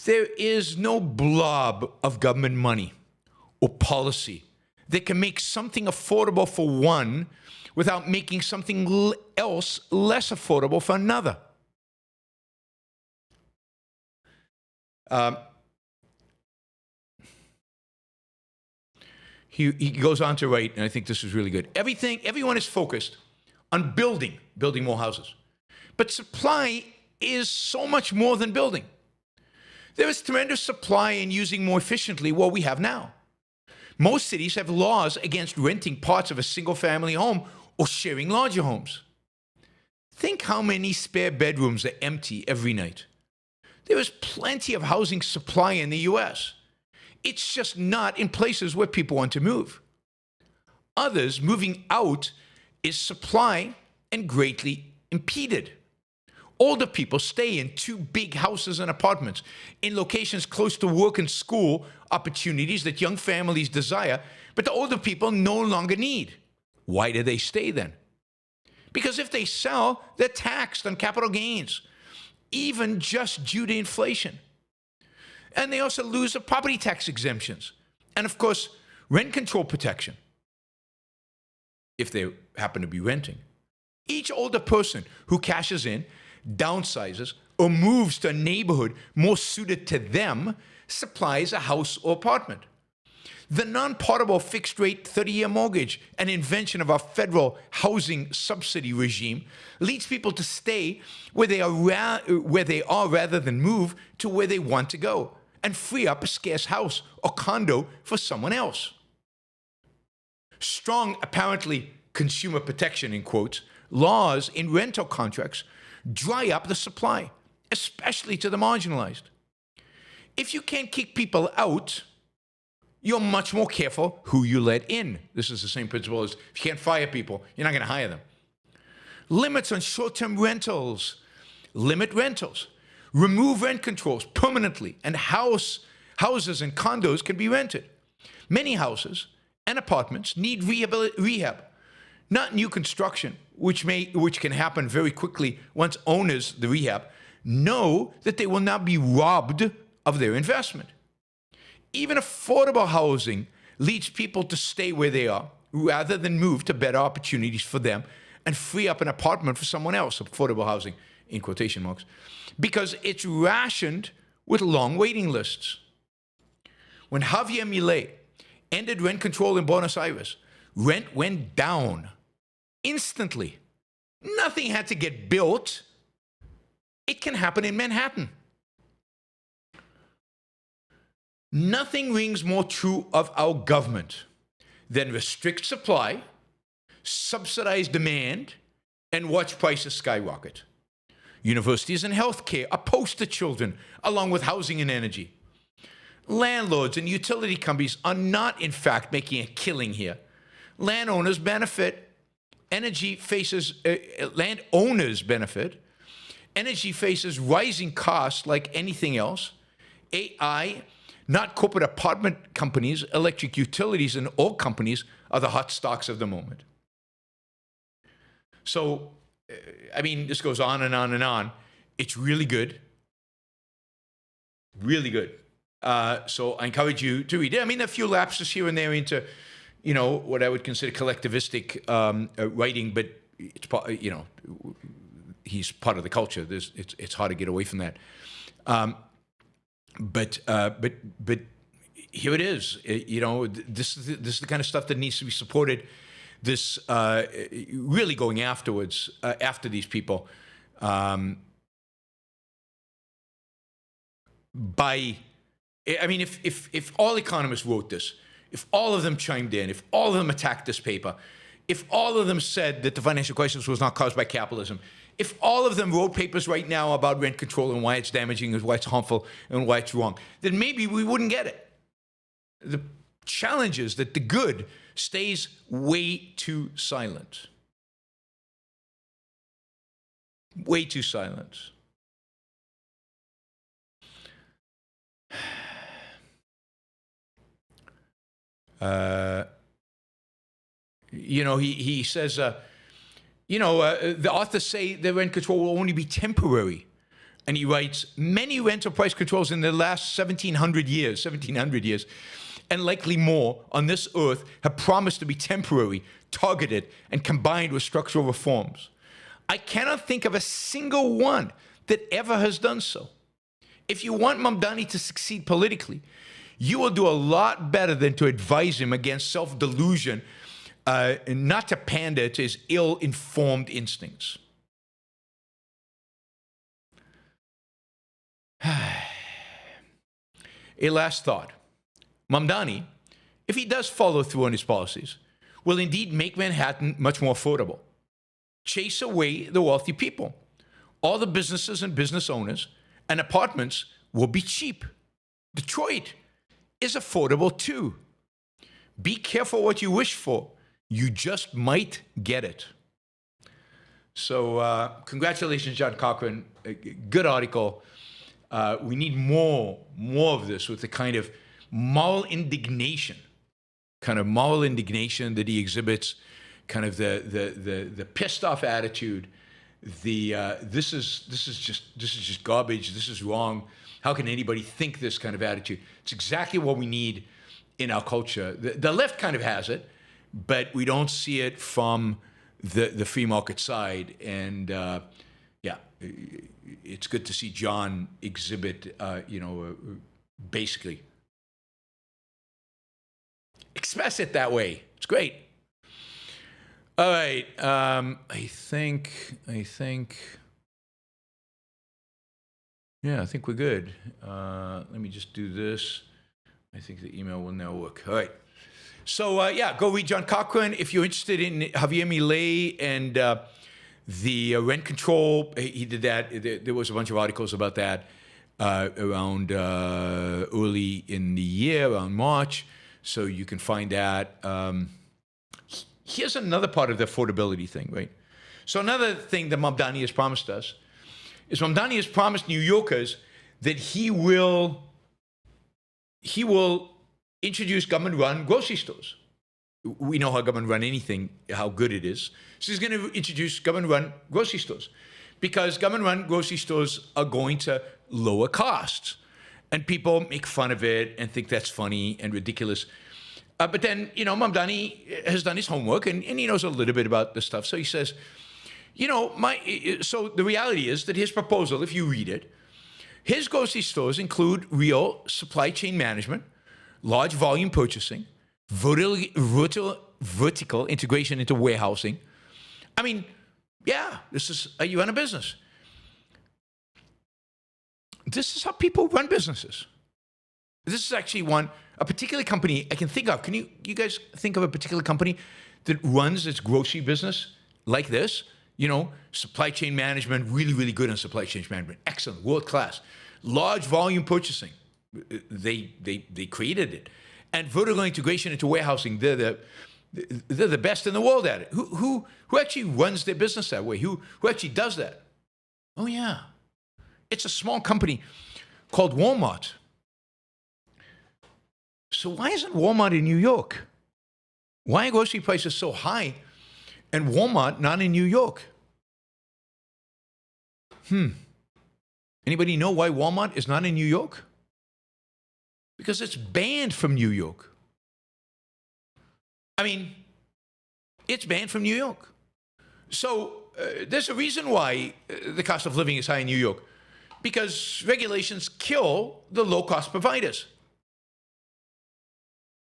Speaker 2: There is no blob of government money or policy that can make something affordable for one without making something else less affordable for another. He goes on to write, and I think this is really good. Everyone is focused on building more houses. But supply is so much more than building. There is tremendous supply in using more efficiently what we have now. Most cities have laws against renting parts of a single-family home or sharing larger homes. Think how many spare bedrooms are empty every night. There is plenty of housing supply in the U.S. It's just not in places where people want to move. Others moving out is supply and greatly impeded. Older people stay in too big houses and apartments in locations close to work and school opportunities that young families desire, but the older people no longer need. Why do they stay then? Because if they sell, they're taxed on capital gains, even just due to inflation. And they also lose the property tax exemptions. And of course, rent control protection, if they happen to be renting. Each older person who cashes in, downsizes, or moves to a neighborhood more suited to them supplies a house or apartment. The non-portable fixed-rate 30-year mortgage, an invention of our federal housing subsidy regime, leads people to stay where they are rather than move to where they want to go and free up a scarce house or condo for someone else. Strong, apparently consumer protection, in quotes, laws in rental contracts dry up the supply, especially to the marginalized. If you can't kick people out, you're much more careful who you let in. This is the same principle as if you can't fire people, you're not going to hire them. Limits on short-term rentals. Limit rentals. Remove rent controls permanently, and houses and condos can be rented. Many houses and apartments need rehab, not new construction, which can happen very quickly once owners, the rehab, know that they will not be robbed of their investment. Even affordable housing leads people to stay where they are rather than move to better opportunities for them and free up an apartment for someone else, affordable housing in quotation marks, because it's rationed with long waiting lists. When Javier Milei ended rent control in Buenos Aires, rent went down instantly. Nothing had to get built. It can happen in Manhattan. Nothing rings more true of our government than restrict supply, subsidize demand, and watch prices skyrocket. Universities and healthcare are poster children, along with housing and energy. Landlords and utility companies are not, in fact, making a killing here. Landowners benefit. Landowners benefit. Energy faces rising costs like anything else. AI, not corporate apartment companies, electric utilities, and oil companies are the hot stocks of the moment. So, I mean, this goes on and on and on. It's really good. Really good. So I encourage you to read it. I mean, a few lapses here and there into, what I would consider collectivistic writing, but it's, he's part of the culture. It's hard to get away from that. But here it is. This is the kind of stuff that needs to be supported. This really going afterwards after these people if all economists wrote this, if all of them chimed in, if all of them attacked this paper, if all of them said that the financial crisis was not caused by capitalism, if all of them wrote papers right now about rent control and why it's damaging and why it's harmful and why it's wrong, then maybe we wouldn't get it. The challenge is that the good stays way too silent. Way too silent. He says, the authors say that rent control will only be temporary. And he writes, many rental price controls in the last 1700 years, and likely more on this earth have promised to be temporary, targeted, and combined with structural reforms. I cannot think of a single one that ever has done so. If you want Mamdani to succeed politically, you will do a lot better than to advise him against self-delusion and not to pander to his ill-informed instincts. A last thought. Mamdani, if he does follow through on his policies, will indeed make Manhattan much more affordable. Chase away the wealthy people. All the businesses and business owners and apartments will be cheap. Detroit is affordable too. Be careful what you wish for. You just might get it. So congratulations, John Cochran. A good article. We need more of this with the kind of moral indignation that he exhibits kind of the pissed off attitude, this is just garbage, this is wrong, how can anybody think this kind of attitude? It's exactly what we need in our culture. The left kind of has it, but we don't see it from the free market side. And it's good to see John exhibit, basically express it that way. It's great. All right. I think we're good. Let me just do this. I think the email will now work. All right. So, go read John Cochran. If you're interested in Javier Milei and the rent control, he did that. There was a bunch of articles about that around early in the year, around March. So you can find that. Here's another part of the affordability thing, right? So another thing that Mamdani has promised us is Mamdani has promised New Yorkers that he will introduce government-run grocery stores. We know how government-run anything, how good it is. So he's going to introduce government-run grocery stores because government-run grocery stores are going to lower costs. And people make fun of it and think that's funny and ridiculous. But then, Mamdani has done his homework and he knows a little bit about this stuff. So he says, so the reality is that his proposal, if you read it, his grocery stores include real supply chain management, large volume purchasing, vertical integration into warehousing. I mean, you run a business. This is how people run businesses. This is actually a particular company I can think of. Can you guys think of a particular company that runs its grocery business like this? Supply chain management, really, really good on supply chain management. Excellent, world class. Large volume purchasing. They created it. And vertical integration into warehousing, they're the best in the world at it. Who actually runs their business that way? Who actually does that? Oh, yeah. It's a small company called WallMart. So why isn't Walmart in New York? Why are grocery prices so high and Walmart not in New York? Anybody know why Walmart is not in New York? Because it's banned from New York. I mean, it's banned from New York. So there's a reason why the cost of living is high in New York. Because regulations kill the low-cost providers.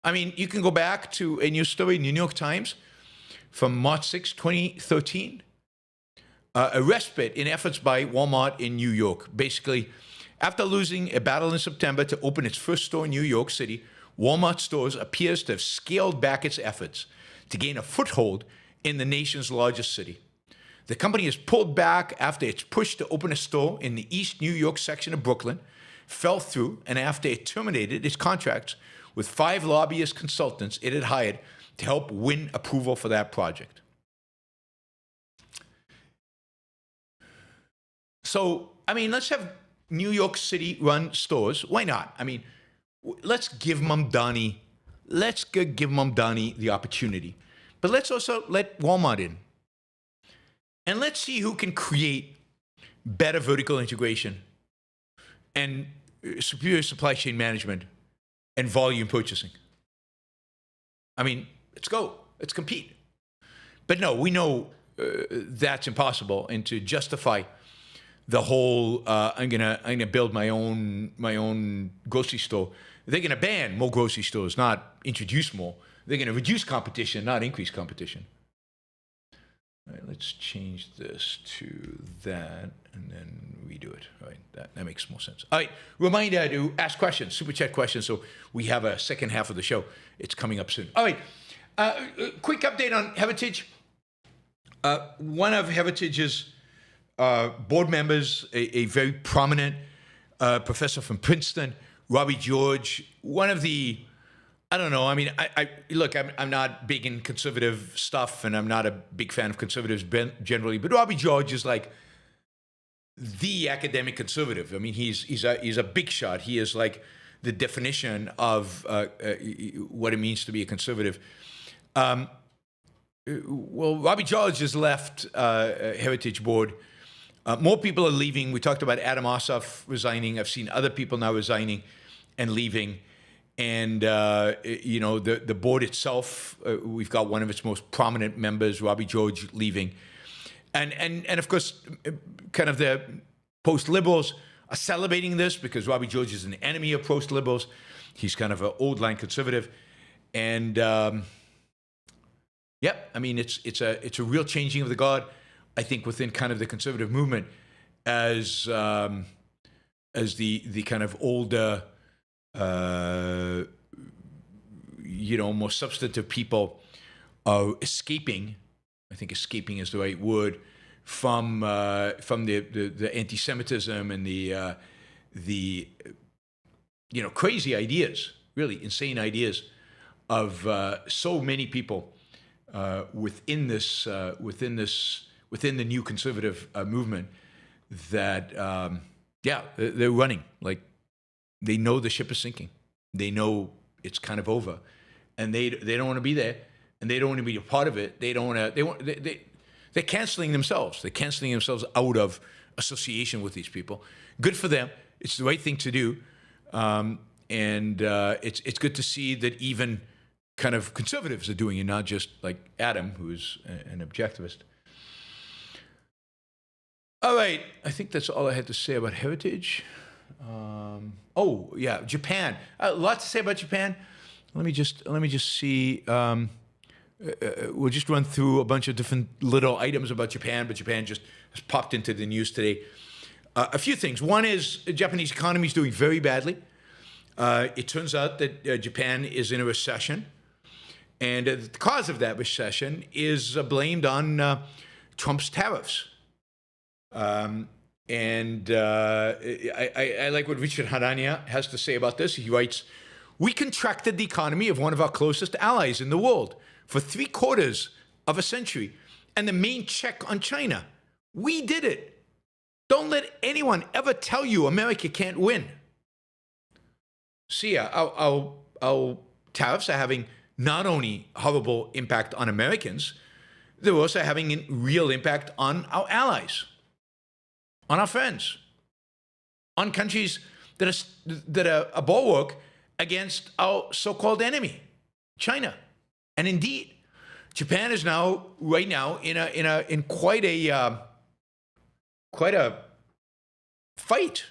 Speaker 2: I mean, you can go back to a news story in the New York Times from March 6, 2013. A respite in efforts by Walmart in New York. Basically, after losing a battle in September to open its first store in New York City, Walmart stores appears to have scaled back its efforts to gain a foothold in the nation's largest city. The company has pulled back after its push to open a store in the East New York section of Brooklyn fell through, and after it terminated its contracts with 5 lobbyist consultants it had hired to help win approval for that project. So, I mean, let's have New York City run stores. Why not? I mean, let's give Mamdani the opportunity. But let's also let Walmart in. And let's see who can create better vertical integration and superior supply chain management and volume purchasing. I mean, let's go. Let's compete. But no, we know that's impossible. And to justify the whole, I'm gonna build my own grocery store. They're gonna ban more grocery stores, not introduce more. They're gonna reduce competition, not increase competition. All right, let's change this to that and then redo it. All right, that makes more sense. All right, reminder to ask questions, super chat questions. So we have a second half of the show. It's coming up soon. All right, quick update on Heritage. One of Heritage's board members, a very prominent professor from Princeton, Robbie George, one of the, I don't know, I mean, look, I'm not big in conservative stuff, and I'm not a big fan of conservatives generally, but Robbie George is like the academic conservative. I mean, he's a big shot. He is like the definition of what it means to be a conservative. well, Robbie George has left Heritage Board. More people are leaving. We talked about Adam Ossoff resigning. I've seen other people now resigning and leaving. And, the board itself, we've got one of its most prominent members, Robbie George, leaving. And of course, kind of the post-liberals are celebrating this because Robbie George is an enemy of post-liberals. He's kind of an old-line conservative. And, it's a real changing of the guard, I think, within kind of the conservative movement as the kind of older, more substantive people are escaping. I think escaping is the right word from the anti-Semitism and the crazy ideas, really insane ideas of so many people within the new conservative movement that they're running. Like, they know the ship is sinking. They know it's kind of over, and they don't want to be there, and they don't want to be a part of it. They're canceling themselves. They're canceling themselves out of association with these people. Good for them. It's the right thing to do, and it's good to see that even kind of conservatives are doing it, not just like Adam, who's an objectivist. All right, I think that's all I had to say about heritage. Japan. A lot to say about Japan. Let me just see. We'll just run through a bunch of different little items about Japan, but Japan just has popped into the news today. A few things. One is the Japanese economy is doing very badly. It turns out that Japan is in a recession, and the cause of that recession is blamed on Trump's tariffs. I like what Richard Harania has to say about this. He writes, "We contracted the economy of one of our closest allies in the world for 3/4 of a century, and the main check on China. We did it. Don't let anyone ever tell you America can't win." See, our tariffs are having not only horrible impact on Americans, they're also having a real impact on our allies, on our friends, on countries that are a bulwark against our so-called enemy, China. And indeed, Japan is right now in quite a fight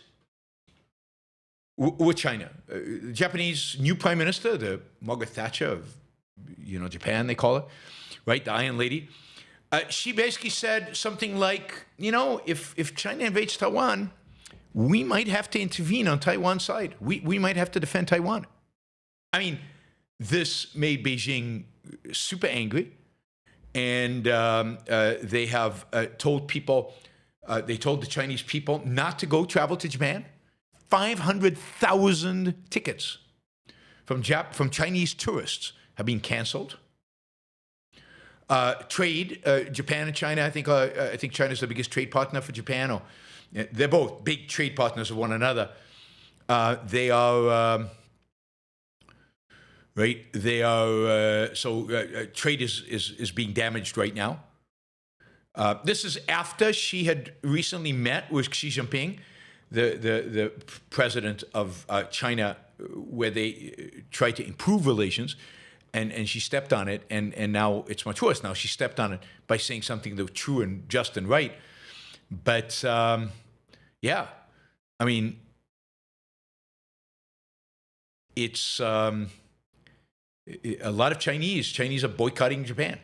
Speaker 2: with China. The Japanese new prime minister, the Margaret Thatcher of Japan, they call her, right? The Iron Lady. She basically said something like, if China invades Taiwan, we might have to intervene on Taiwan's side. We might have to defend Taiwan. I mean, this made Beijing super angry, and they have told the Chinese people not to go travel to Japan. 500,000 tickets from Chinese tourists have been canceled. Trade, Japan and China, I think China's the biggest trade partner for Japan, or they're both big trade partners of one another. They are right. They are trade is being damaged right now. This is after she had recently met with Xi Jinping, the president of China, where they tried to improve relations. And she stepped on it, and now it's much worse. Now she stepped on it by saying something that was true and just and right. But I mean, it's a lot of Chinese are boycotting Japan,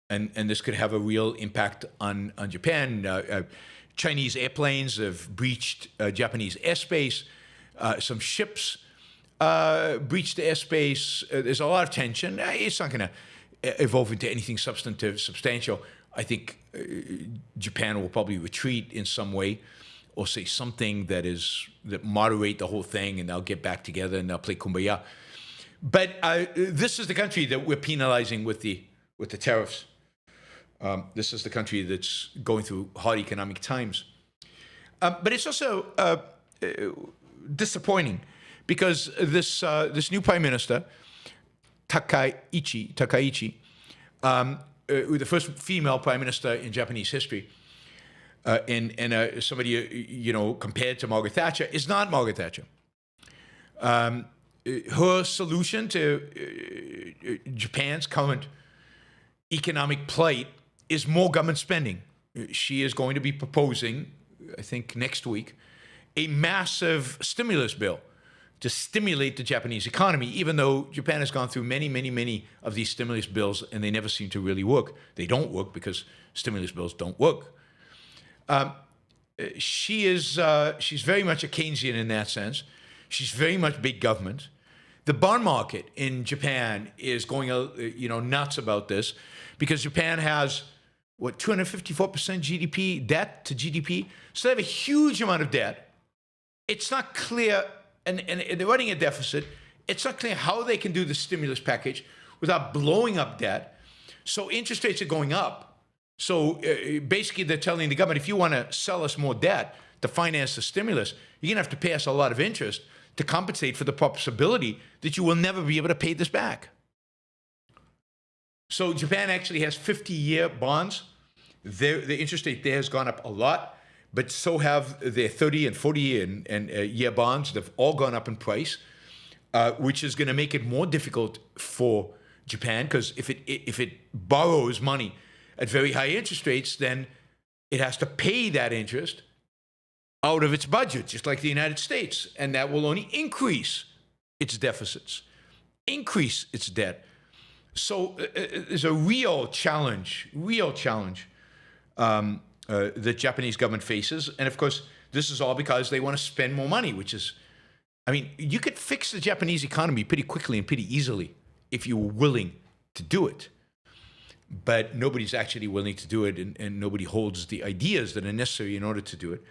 Speaker 2: and this could have a real impact on Japan. Chinese airplanes have breached Japanese airspace. Some ships breached the airspace. There's a lot of tension. It's not going to evolve into anything substantial. I think Japan will probably retreat in some way, or say something that moderate the whole thing, and they'll get back together and they'll play kumbaya. But this is the country that we're penalizing with the tariffs. This is the country that's going through hard economic times. But it's also disappointing, because this new prime minister, Takaichi, the first female prime minister in Japanese history, and somebody compared to Margaret Thatcher, is not Margaret Thatcher. Her solution to Japan's current economic plight is more government spending. She is going to be proposing, I think next week, a massive stimulus bill to stimulate the Japanese economy, even though Japan has gone through many, many, many of these stimulus bills and they never seem to really work. They don't work because stimulus bills don't work. She's very much a Keynesian in that sense. She's very much big government. The bond market in Japan is going nuts about this because Japan has, 254% GDP, debt to GDP. So they have a huge amount of debt. It's not clear, and they're running a deficit. It's not clear how they can do the stimulus package without blowing up debt. So interest rates are going up. So basically they're telling the government, if you want to sell us more debt to finance the stimulus, you're going to have to pay us a lot of interest to compensate for the possibility that you will never be able to pay this back. So Japan actually has 50-year bonds. The interest rate there has gone up a lot, but so have their 30 and 40 and year bonds. They've all gone up in price, which is going to make it more difficult for Japan because if it borrows money at very high interest rates, then it has to pay that interest out of its budget, just like the United States, and that will only increase its deficits, increase its debt. So there's a real challenge the Japanese government faces. And of course, this is all because they want to spend more money, which is, you could fix the Japanese economy pretty quickly and pretty easily if you were willing to do it. But nobody's actually willing to do it, and nobody holds the ideas that are necessary in order to do it.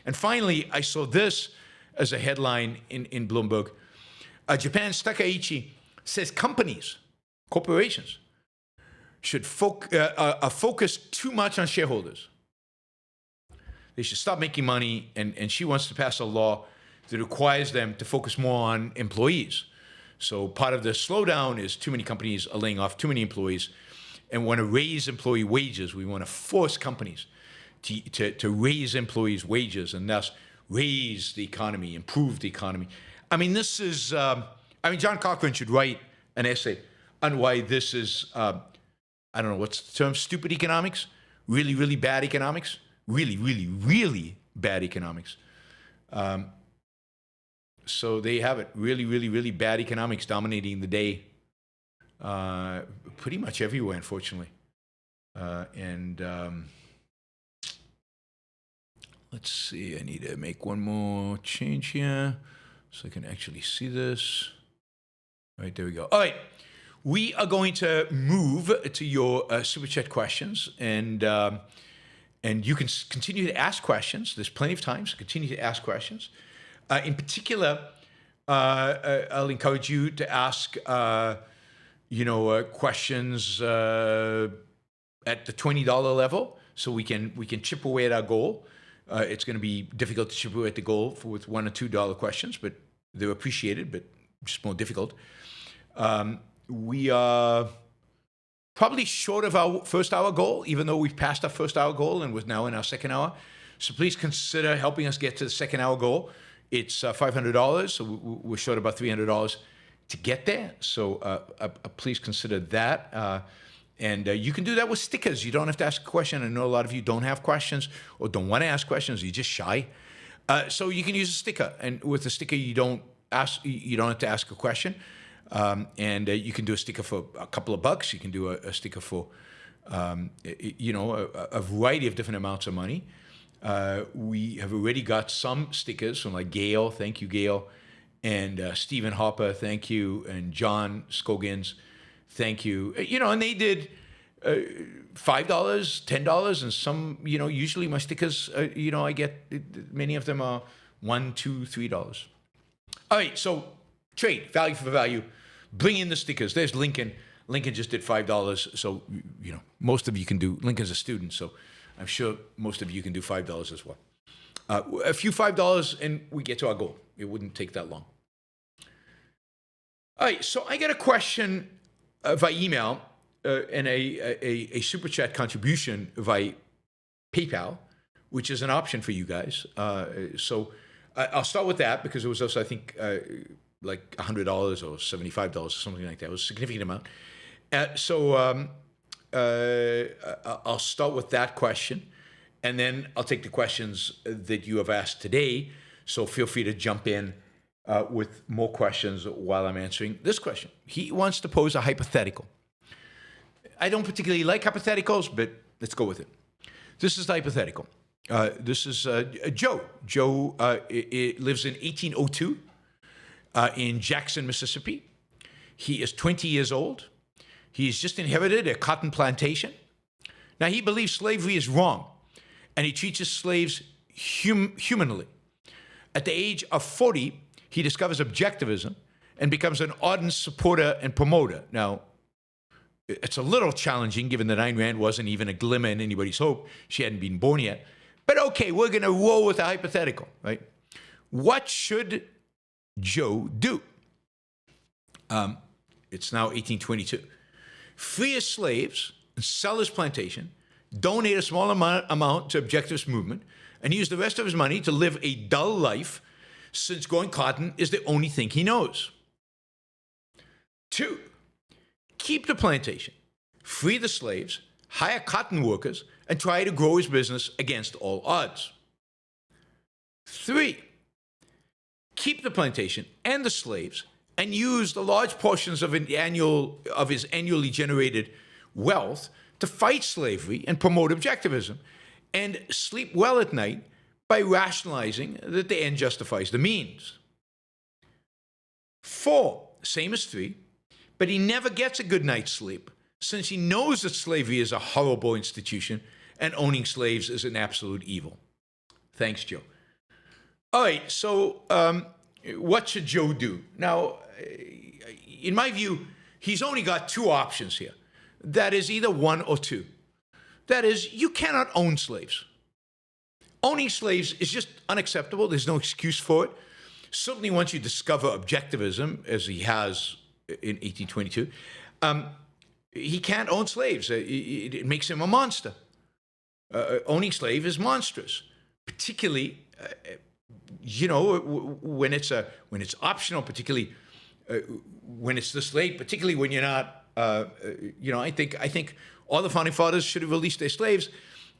Speaker 2: And finally, I saw this as a headline in Bloomberg. Japan's Takaichi says corporations, should focus too much on shareholders. They should stop making money, and she wants to pass a law that requires them to focus more on employees. So part of the slowdown is too many companies are laying off too many employees and want to raise employee wages. We want to force companies to raise employees' wages and thus raise the economy, improve the economy. This is, John Cochrane should write an essay on why this is, I don't know, what's the term, stupid economics? Really, really bad economics? Really, really, really bad economics. So there you have it. Really, really, really bad economics dominating the day pretty much everywhere, unfortunately. Let's see, I need to make one more change here so I can actually see this. All right, there we go. All right, we are going to move to your Super Chat questions, and you can continue to ask questions. There's plenty of time, so continue to ask questions. In particular, I'll encourage you to ask, questions at the $20 level, so we can chip away at our goal. It's going to be difficult to chip away at the goal with $1 or $2 questions, but they're appreciated, but just more difficult. We are probably short of our first hour goal, even though we've passed our first hour goal and we're now in our second hour. So please consider helping us get to the second hour goal. It's $500, so we're short about $300 to get there. So please consider that. And you can do that with stickers. You don't have to ask a question. I know a lot of you don't have questions or don't want to ask questions. You're just shy. So you can use a sticker. And with a sticker, you don't have to ask a question. And you can do a sticker for a couple of bucks. You can do a sticker for, a variety of different amounts of money. We have already got some stickers from like Gail. Thank you, Gail. And Stephen Harper, thank you. And John Scogins, thank you. And they did $5, $10, and some, usually my stickers, I get, many of them are $1, $2, $3. All right, so trade, value for value. Bring in the stickers. There's Lincoln. Lincoln just did $5. So, most of you can do, Lincoln's a student, so I'm sure most of you can do $5 as well. A few $5 and we get to our goal. It wouldn't take that long. All right, so I got a question via email and a super chat contribution via PayPal, which is an option for you guys. So I'll start with that because it was also, I think, like $100 or $75 or something like that. It was a significant amount. So I'll start with that question, and then I'll take the questions that you have asked today. So feel free to jump in with more questions while I'm answering this question. He wants to pose a hypothetical. I don't particularly like hypotheticals, but let's go with it. This is the hypothetical. This is Joe. Joe lives in 1802 in Jackson, Mississippi. He is 20 years old. He's just inherited a cotton plantation. Now, he believes slavery is wrong, and he treats his slaves humanly. At the age of 40, he discovers objectivism and becomes an ardent supporter and promoter. Now, it's a little challenging given that Ayn Rand wasn't even a glimmer in anybody's hope. She hadn't been born yet. But okay, we're going to roll with a hypothetical, right? What should Joe do? It's now 1822. Free his slaves, sell his plantation, donate a small amount to objectivist movement, and use the rest of his money to live a dull life, since growing cotton is the only thing he knows. 2, keep the plantation, free the slaves, hire cotton workers, and try to grow his business against all odds. 3, keep the plantation and the slaves and use the large portions of his annually generated wealth to fight slavery and promote objectivism, and sleep well at night by rationalizing that the end justifies the means. 4, same as 3, but he never gets a good night's sleep since he knows that slavery is a horrible institution and owning slaves is an absolute evil. Thanks, Joe. All right, so what should Joe do? Now, in my view, he's only got 2 options here. That is either 1 or 2. That is, you cannot own slaves. Owning slaves is just unacceptable. There's no excuse for it. Certainly once you discover objectivism, as he has in 1822, he can't own slaves. It makes him a monster. Owning slave is monstrous, particularly, when it's optional, particularly when it's this late, particularly when you're not, I think all the founding fathers should have released their slaves.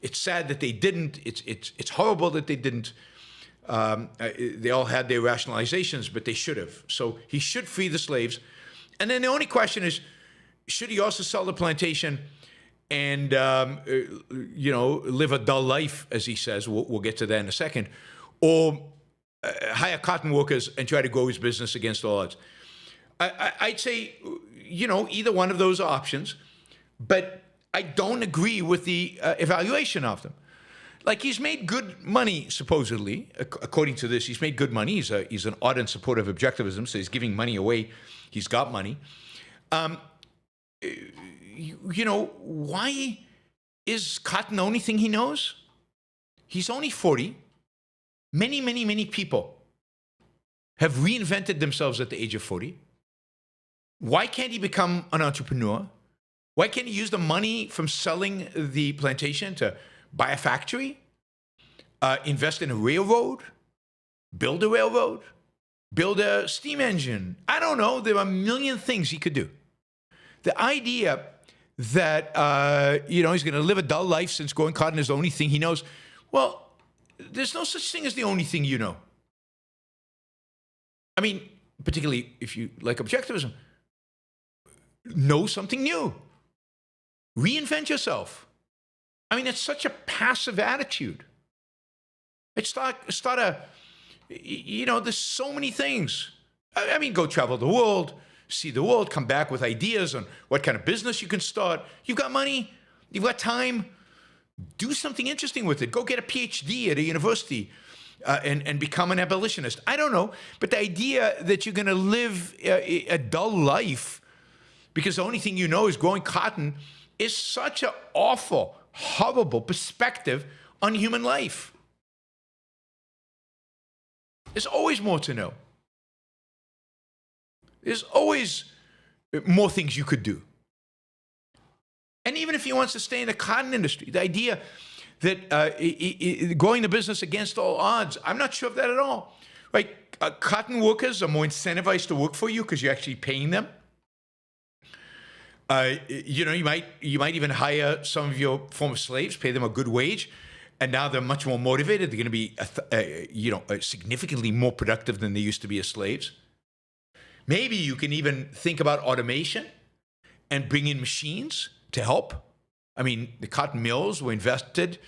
Speaker 2: It's sad that they didn't. It's horrible that they didn't. They all had their rationalizations, but they should have. So he should free the slaves. And then the only question is, should he also sell the plantation and, live a dull life, as he says? We'll get to that in a second. Or hire cotton workers and try to grow his business against all odds. I'd say, either one of those options, but I don't agree with the evaluation of them. Like, he's made good money, supposedly, according to this. He's made good money. He's an ardent supporter of objectivism, so he's giving money away. He's got money. Why is cotton the only thing he knows? He's only 40. Many, many, many people have reinvented themselves at the age of 40. Why can't he become an entrepreneur? Why can't he use the money from selling the plantation to buy a factory, invest in a railroad, build a railroad, build a steam engine? I don't know. There are a million things he could do. The idea that, he's going to live a dull life since growing cotton is the only thing he knows. Well, there's no such thing as the only thing you know. I mean, particularly if you like objectivism, know something new. Reinvent yourself. I mean, it's such a passive attitude. It's there's so many things. I mean, go travel the world, see the world, come back with ideas on what kind of business you can start. You've got money, you've got time. Do something interesting with it. Go get a PhD at a university and become an abolitionist. I don't know. But the idea that you're going to live a dull life because the only thing you know is growing cotton is such an awful, horrible perspective on human life. There's always more to know. There's always more things you could do. And even if he wants to stay in the cotton industry, the idea that growing the business against all odds, I'm not sure of that at all. Right? Cotton workers are more incentivized to work for you because you're actually paying them. You might even hire some of your former slaves, pay them a good wage, and now they're much more motivated. They're going to be, significantly more productive than they used to be as slaves. Maybe you can even think about automation and bring in machines to help. I mean, the cotton mills were invested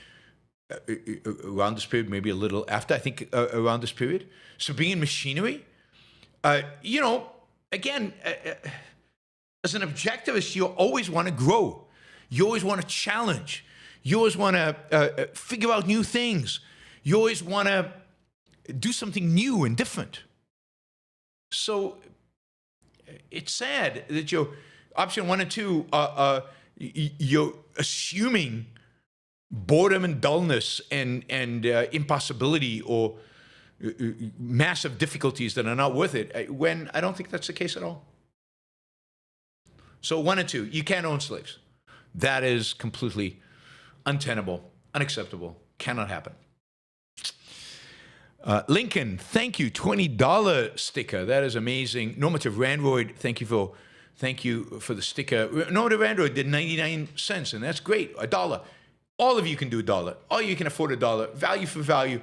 Speaker 2: around this period, maybe a little after, I think, around this period. So bring in machinery. Again, as an objectivist, you always want to grow. You always want to challenge. You always want to figure out new things. You always want to do something new and different. So it's sad that your option 1 and 2 you're assuming boredom and dullness and impossibility or massive difficulties that are not worth it, when I don't think that's the case at all. So 1 and 2, you can't own slaves. That is completely untenable, unacceptable, cannot happen. Lincoln, thank you, $20 sticker. That is amazing. Normative Randroid, thank you for the sticker. Normative Randroid did 99 cents, and that's great. $1. All of you can do $1. All you can afford $1. Value for value.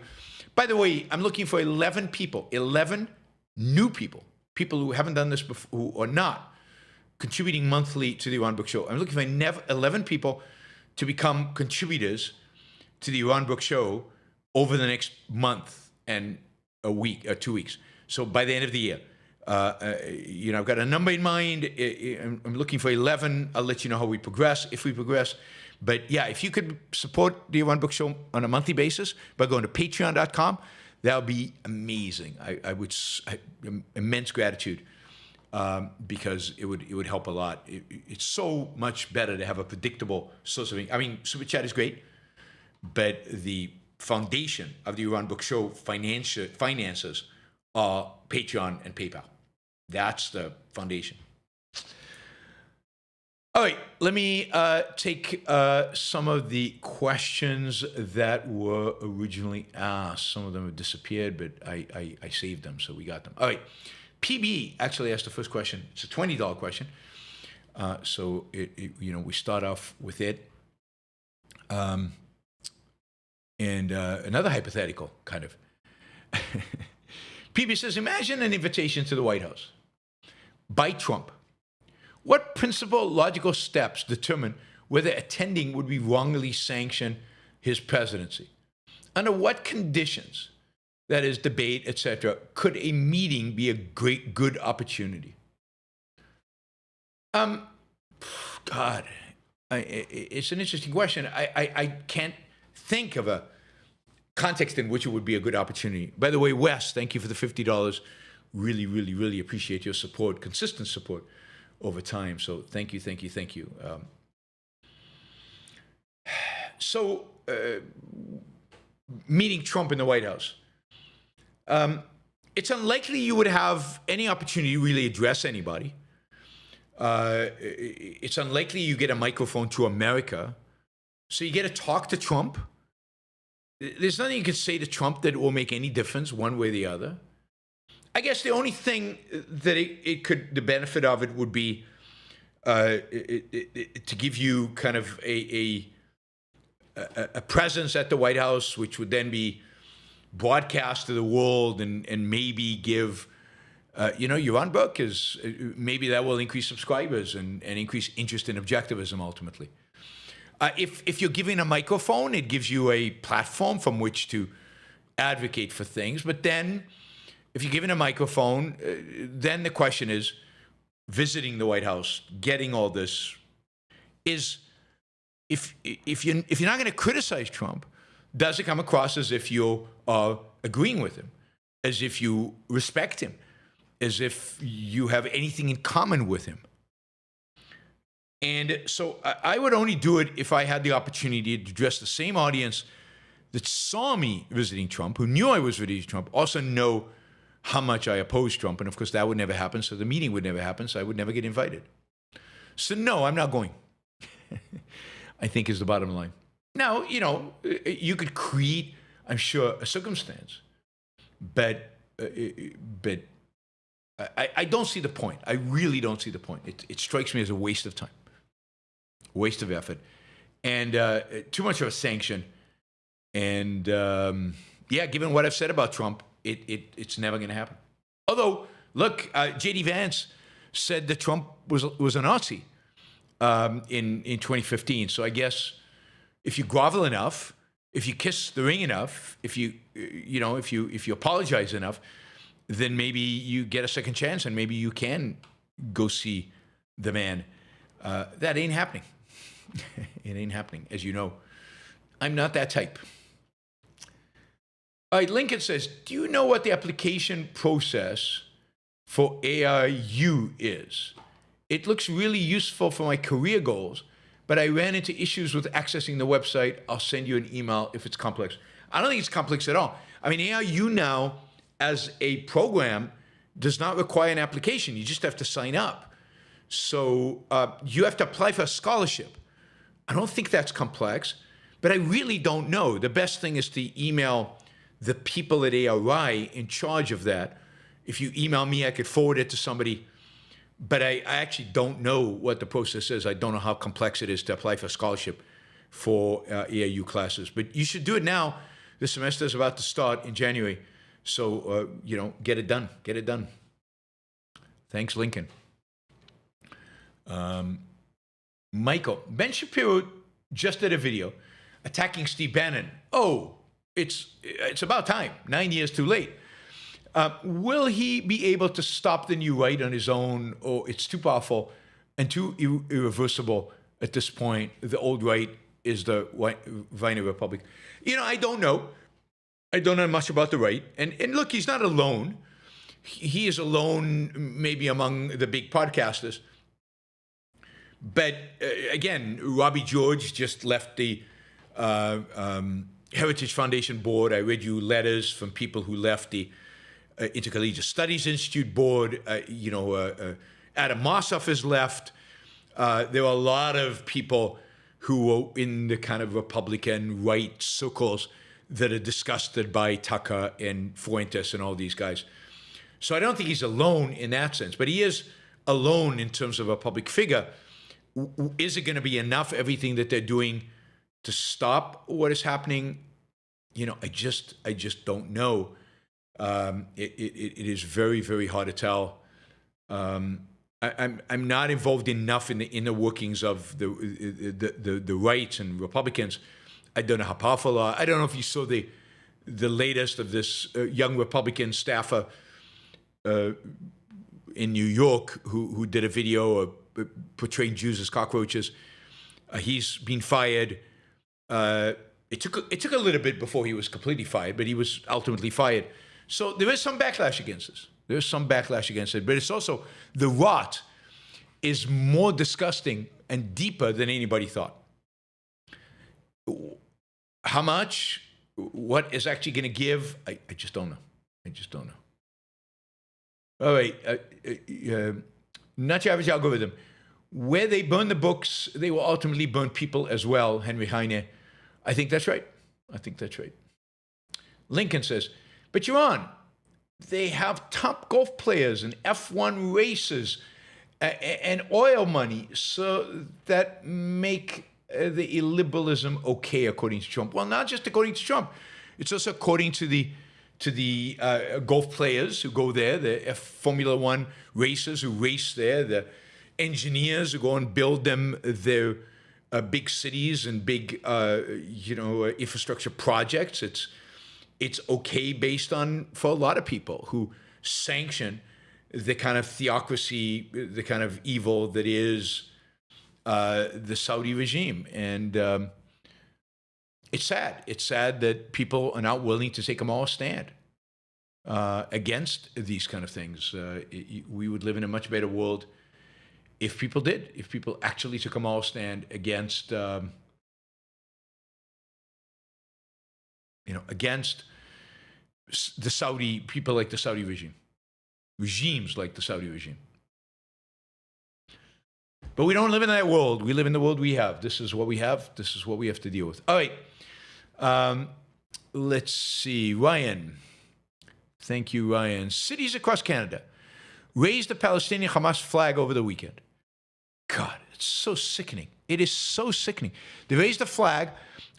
Speaker 2: By the way, I'm looking for 11 people, 11 new people who haven't done this before, who are not contributing monthly to the Yaron Brook Show. I'm looking for 11 people to become contributors to the Yaron Brook Show over the next month and a week or 2 weeks. So by the end of the year, I've got a number in mind. I'm looking for 11. I'll let you know how we progress, if we progress. But yeah, if you could support the Yaron Brook Show on a monthly basis by going to patreon.com, that would be amazing. I would immense gratitude because it would help a lot. It's so much better to have a predictable source of income. I mean, Super Chat is great, but the foundation of the Yaron Brook Show finances are Patreon and PayPal. That's the foundation. All right, let me take some of the questions that were originally asked. Some of them have disappeared, but I saved them, so we got them. All right, PB actually asked the first question. It's a $20 question. So we start off with it. And another hypothetical, kind of. PB says, imagine an invitation to the White House by Trump. What principal logical steps determine whether attending would be wrongly sanction his presidency? Under what conditions, that is debate, etc., could a meeting be a good opportunity? God, it's an interesting question. I can't think of a context in which it would be a good opportunity. By the way, Wes, thank you for the $50. Really, really, really appreciate your support, consistent support over time. So thank you. Meeting Trump in the White House. It's unlikely you would have any opportunity to really address anybody. It's unlikely you get a microphone to America. So you get to talk to Trump. There's nothing you can say to Trump that will make any difference one way or the other. I guess the only thing that the benefit of it would be to give you kind of a presence at the White House, which would then be broadcast to the world and maybe give, Yaron Brook is, maybe that will increase subscribers and increase interest in objectivism ultimately. If you're giving a microphone, it gives you a platform from which to advocate for things. But then, if you're given a microphone, then the question is, visiting the White House, getting all this, is if you're not going to criticize Trump, does it come across as if you are agreeing with him, as if you respect him, as if you have anything in common with him? And so I would only do it if I had the opportunity to address the same audience that saw me visiting Trump, who knew I was visiting Trump, also know how much I oppose Trump. And of course, that would never happen. So the meeting would never happen. So I would never get invited. So no, I'm not going. I think is the bottom line. Now, you know, you could create, I'm sure, a circumstance, but I don't see the point. I really don't see the point. It strikes me as a waste of time, waste of effort, and too much of a sanction. And yeah, given what I've said about Trump, it's never going to happen. Although, look, J.D. Vance said that Trump was a Nazi in 2015. So I guess if you grovel enough, if you kiss the ring enough, if you apologize enough, then maybe you get a second chance and maybe you can go see the man. That ain't happening. It ain't happening, as you know. I'm not that type. All right, Lincoln says, do you know what the application process for ARU is? It looks really useful for my career goals, but I ran into issues with accessing the website. I'll send you an email if it's complex. I don't think it's complex at all. I mean, ARU now, as a program, does not require an application. You just have to sign up. So you have to apply for a scholarship. I don't think that's complex, but I really don't know. The best thing is to email the people at ARI in charge of that. If you email me, I could forward it to somebody. But I actually don't know what the process is. I don't know how complex it is to apply for a scholarship for ARU classes. But you should do it now. The semester is about to start in January. So, get it done. Get it done. Thanks, Lincoln. Michael, Ben Shapiro just did a video attacking Steve Bannon. Oh, it's about time. 9 years too late. Will he be able to stop the new right on his own, or it's too powerful and too irreversible at this point? The old right is the Weimar Republic. I don't know. I don't know much about the right. And look, he's not alone. He is alone maybe among the big podcasters. But again, Robbie George just left the Heritage Foundation board. I read you letters from people who left the Intercollegiate Studies Institute board. Adam Mossoff has left. There are a lot of people who are in the kind of Republican right circles that are disgusted by Tucker and Fuentes and all these guys. So I don't think he's alone in that sense, but he is alone in terms of a public figure. Is it going to be enough, everything that they're doing, to stop what is happening? I just don't know. It is very, very hard to tell. I'm not involved enough in the inner workings of the rights and Republicans. I don't know how powerful they are. I don't know if you saw the latest of this young Republican staffer in New York who did a video of portraying Jews as cockroaches. He's been fired. It took a little bit before he was completely fired, but he was ultimately fired. So there is some backlash against this. There's some backlash against it, but it's also the rot is more disgusting and deeper than anybody thought. How much? What is actually going to give? I just don't know. I just don't know. All right. Not your average algorithm. Where they burn the books, they will ultimately burn people as well, Heinrich Heine. I think that's right. I think that's right. Lincoln says, but Yaron, they have top golf players and F1 races and oil money, so that make the illiberalism okay, according to Trump. Well, not just according to Trump. It's also according to the golf players who go there, the Formula One racers who race there, the engineers who go and build them their big cities and big, infrastructure projects. It's okay based on, for a lot of people who sanction the kind of theocracy, the kind of evil that is the Saudi regime. And it's sad. It's sad that people are not willing to take a moral stand against these kind of things. We would live in a much better world if people did, if people actually took a moral stand against, against the Saudi, people like the Saudi regime, regimes like the Saudi regime. But we don't live in that world. We live in the world we have. This is what we have. This is what we have to deal with. All right. Let's see. Ryan. Thank you, Ryan. Cities across Canada raised the Palestinian Hamas flag over the weekend. God, it's so sickening. It is so sickening. They raised the flag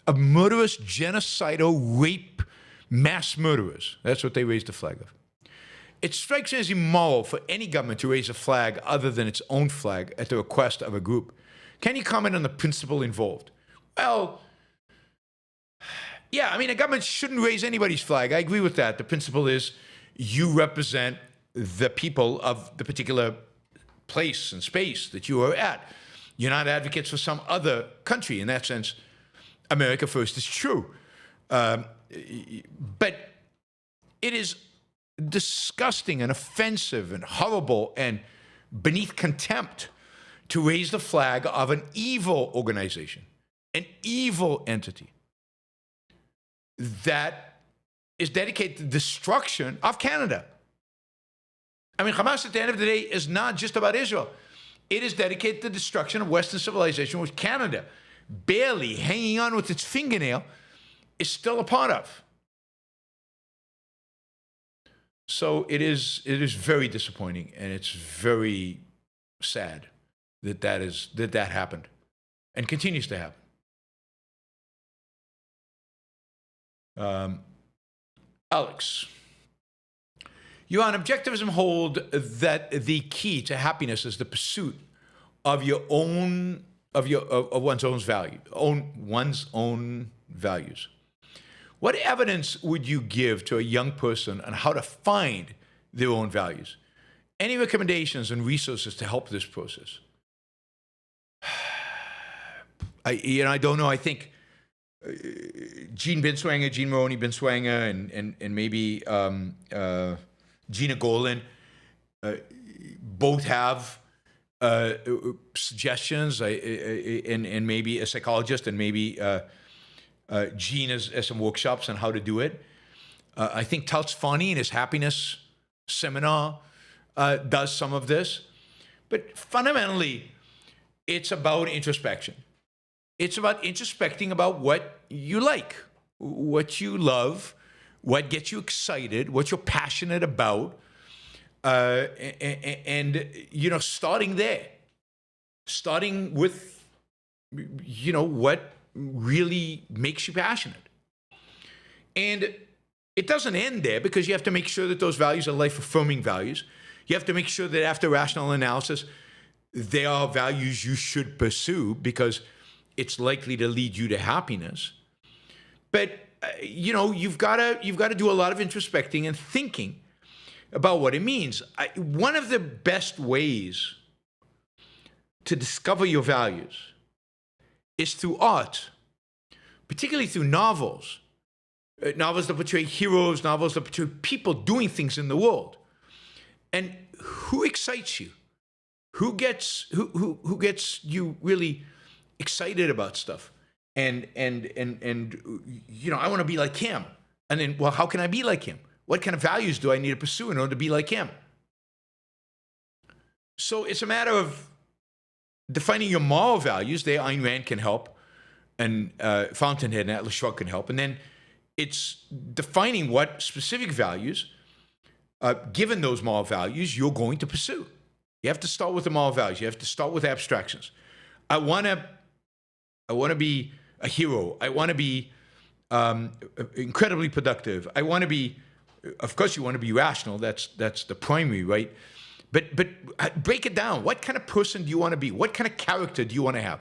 Speaker 2: of murderous, genocidal, rape, mass murderers. That's what they raised the flag of. It strikes me as immoral for any government to raise a flag other than its own flag at the request of a group. Can you comment on the principle involved? Well, yeah, I mean, a government shouldn't raise anybody's flag. I agree with that. The principle is you represent the people of the particular place and space that you are at. You're not advocates for some other country. In that sense, America first is true. But it is disgusting and offensive and horrible and beneath contempt to raise the flag of an evil organization, an evil entity that is dedicated to the destruction of Canada. I mean, Hamas at the end of the day is not just about Israel. It is dedicated to the destruction of Western civilization, which Canada, barely hanging on with its fingernail, is still a part of. So it is very disappointing, and it's very sad that happened and continues to happen. Alex, Yaron, objectivism hold that the key to happiness is the pursuit of one's own values. What evidence would you give to a young person on how to find their own values? Any recommendations and resources to help this process? I don't know. I think Gene Maroney Binswanger, and maybe Gina Golan both have suggestions, and maybe a psychologist, and maybe Gene has some workshops on how to do it. I think Taltz Fani in his happiness seminar does some of this. But fundamentally, it's about introspection. It's about introspecting about what you like, what you love, what gets you excited, what you're passionate about, and starting there, starting with, what really makes you passionate. And it doesn't end there, because you have to make sure that those values are life-affirming values. You have to make sure that after rational analysis, they are values you should pursue, because it's likely to lead you to happiness. But you've got to do a lot of introspecting and thinking about what it means. One of the best ways to discover your values is through art, particularly through novels. Novels that portray heroes, novels that portray people doing things in the world. And who excites you? Who gets you really excited about stuff? And I want to be like him. And then, well, how can I be like him? What kind of values do I need to pursue in order to be like him? So it's a matter of defining your moral values. There, Ayn Rand can help, and Fountainhead and Atlas Shrugged can help. And then it's defining what specific values, given those moral values, you're going to pursue. You have to start with the moral values. You have to start with abstractions. I want to be a hero. I want to be incredibly productive. I want to be, of course, you want to be rational. That's the primary, right? But break it down. What kind of person do you want to be? What kind of character do you want to have?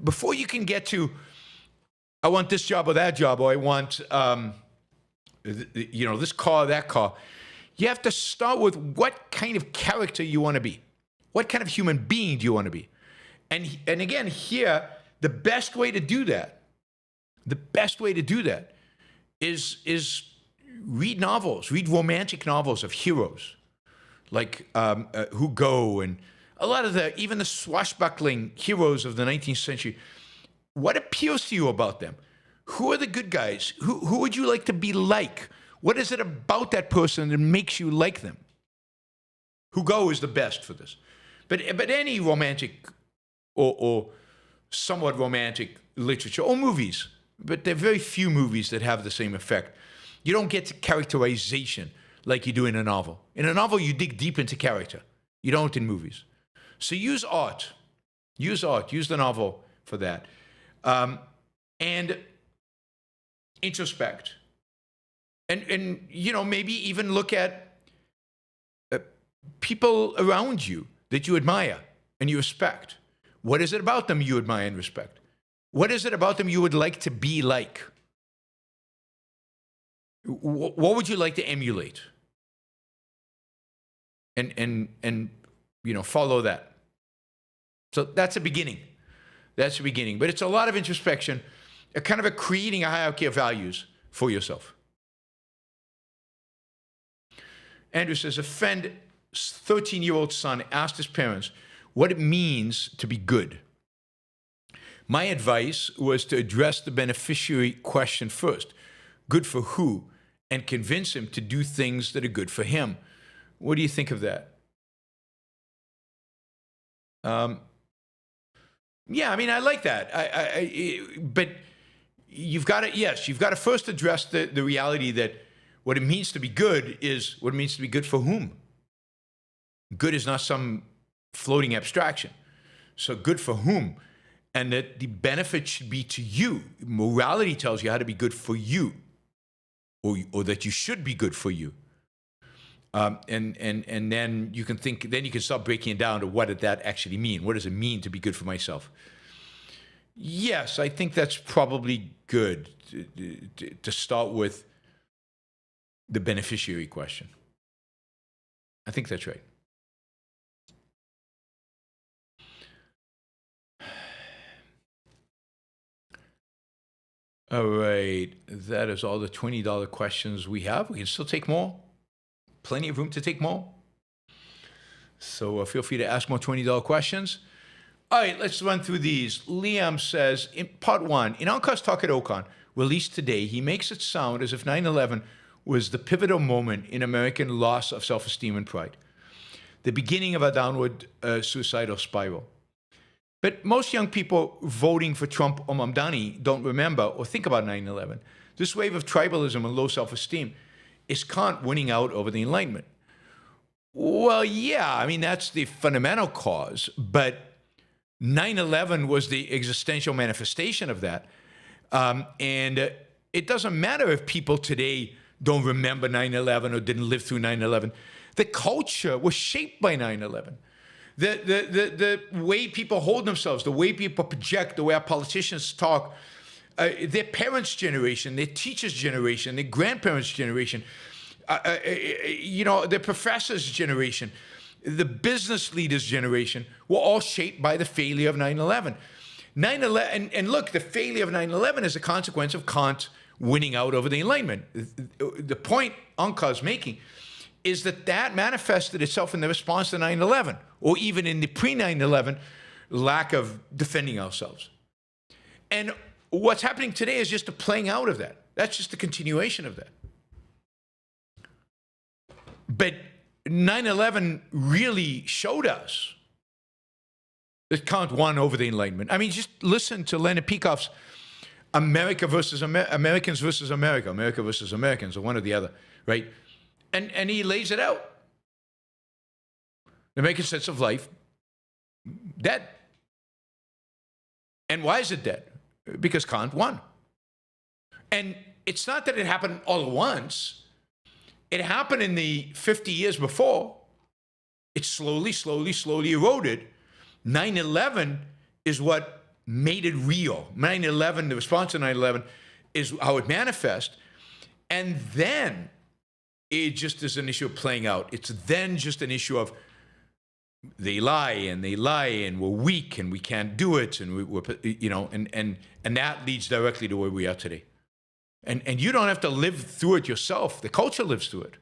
Speaker 2: Before you can get to, I want this job or that job, or I want, this car or that car, you have to start with what kind of character you want to be. What kind of human being do you want to be? And again, here, the best way to do that is read novels, read romantic novels of heroes, like Hugo and a lot of even the swashbuckling heroes of the 19th century. What appeals to you about them? Who are the good guys? Who would you like to be like? What is it about that person that makes you like them? Hugo is the best for this, But any romantic or somewhat romantic literature or movies, but there are very few movies that have the same effect. You don't get characterization like you do in a novel. In a novel, you dig deep into character. You don't in movies. So use art. Use art. Use the novel for that. And introspect. And maybe even look at people around you that you admire and you respect. What is it about them you admire and respect? What is it about them you would like to be like? What would you like to emulate? And follow that. So that's a beginning. That's a beginning. But it's a lot of introspection, a kind of a creating a hierarchy of values for yourself. Andrew says, a friend, 13-year-old son asked his parents what it means to be good. My advice was to address the beneficiary question first. Good for who? And convince him to do things that are good for him. What do you think of that? Yeah, I mean, I like that. But you've got to first address the reality that what it means to be good is what it means to be good for whom? Good is not some floating abstraction. So good for whom? And that the benefit should be to you. Morality tells you how to be good for you, or that you should be good for you. And then you can think. Then you can start breaking it down to what did that actually mean? What does it mean to be good for myself? Yes, I think that's probably good to start with the beneficiary question. I think that's right. All right, that is all the $20 questions we have. We can still take more. Plenty of room to take more. So feel free to ask more $20 questions. All right, let's run through these. Liam says, in part one, in Ankar's Talk at Okan, released today, he makes it sound as if 9/11 was the pivotal moment in American loss of self-esteem and pride, the beginning of a downward suicidal spiral. But most young people voting for Trump or Mamdani don't remember or think about 9/11. This wave of tribalism and low self-esteem is Kant winning out over the Enlightenment. Well, yeah, I mean, that's the fundamental cause, but 9/11 was the existential manifestation of that. And it doesn't matter if people today don't remember 9/11 or didn't live through 9/11. The culture was shaped by 9/11. The way people hold themselves, the way people project, the way our politicians talk, their parents' generation, their teachers' generation, their grandparents' generation, their professors' generation, the business leaders' generation were all shaped by the failure of 9/11. 9/11, and look, the failure of 9/11 is a consequence of Kant winning out over the Enlightenment. The point Ankar's making is that manifested itself in the response to 9/11, or even in the pre-9/11 lack of defending ourselves. And what's happening today is just a playing out of that. That's just a continuation of that. But 9/11 really showed us that Kant won over the Enlightenment. I mean, just listen to Leonard Peikoff's Americans versus America, America versus Americans, or one or the other, right? And he lays it out. The American sense of life, dead. And why is it dead? Because Kant won. And it's not that it happened all at once. It happened in the 50 years before. It slowly eroded. 9/11 is what made it real. 9/11, the response to 9/11 is how it manifests. And then it just is an issue of playing out. It's then just an issue of they lie and we're weak and we can't do it and that leads directly to where we are today. And you don't have to live through it yourself. The culture lives through it.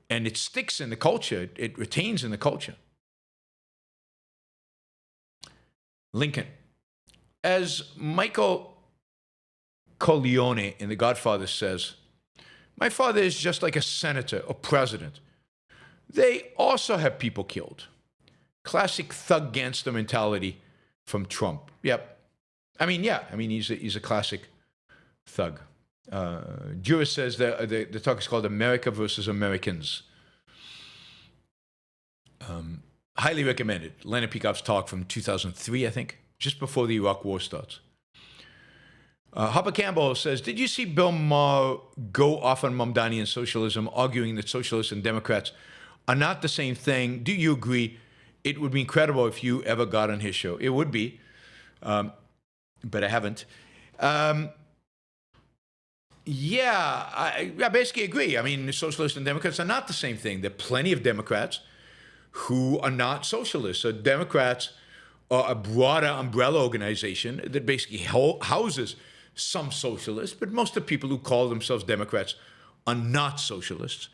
Speaker 2: And it sticks in the culture. It retains in the culture. Lincoln. As Michael Corleone in The Godfather says, my father is just like a senator or president. They also have people killed. Classic thug gangster mentality from Trump. Yep. I mean, yeah. I mean, he's a classic thug. Juris says that the talk is called America versus Americans. Highly recommended. Leonard Peikoff's talk from 2003, I think, just before the Iraq War starts. Hopper Campbell says, did you see Bill Maher go off on Mamdani and socialism, arguing that socialists and Democrats are not the same thing? Do you agree? It would be incredible if you ever got on his show. It would be, but I haven't. Yeah, I basically agree. I mean, socialists and Democrats are not the same thing. There are plenty of Democrats who are not socialists. So Democrats are a broader umbrella organization that basically houses some socialists, but most of the people who call themselves Democrats are not socialists.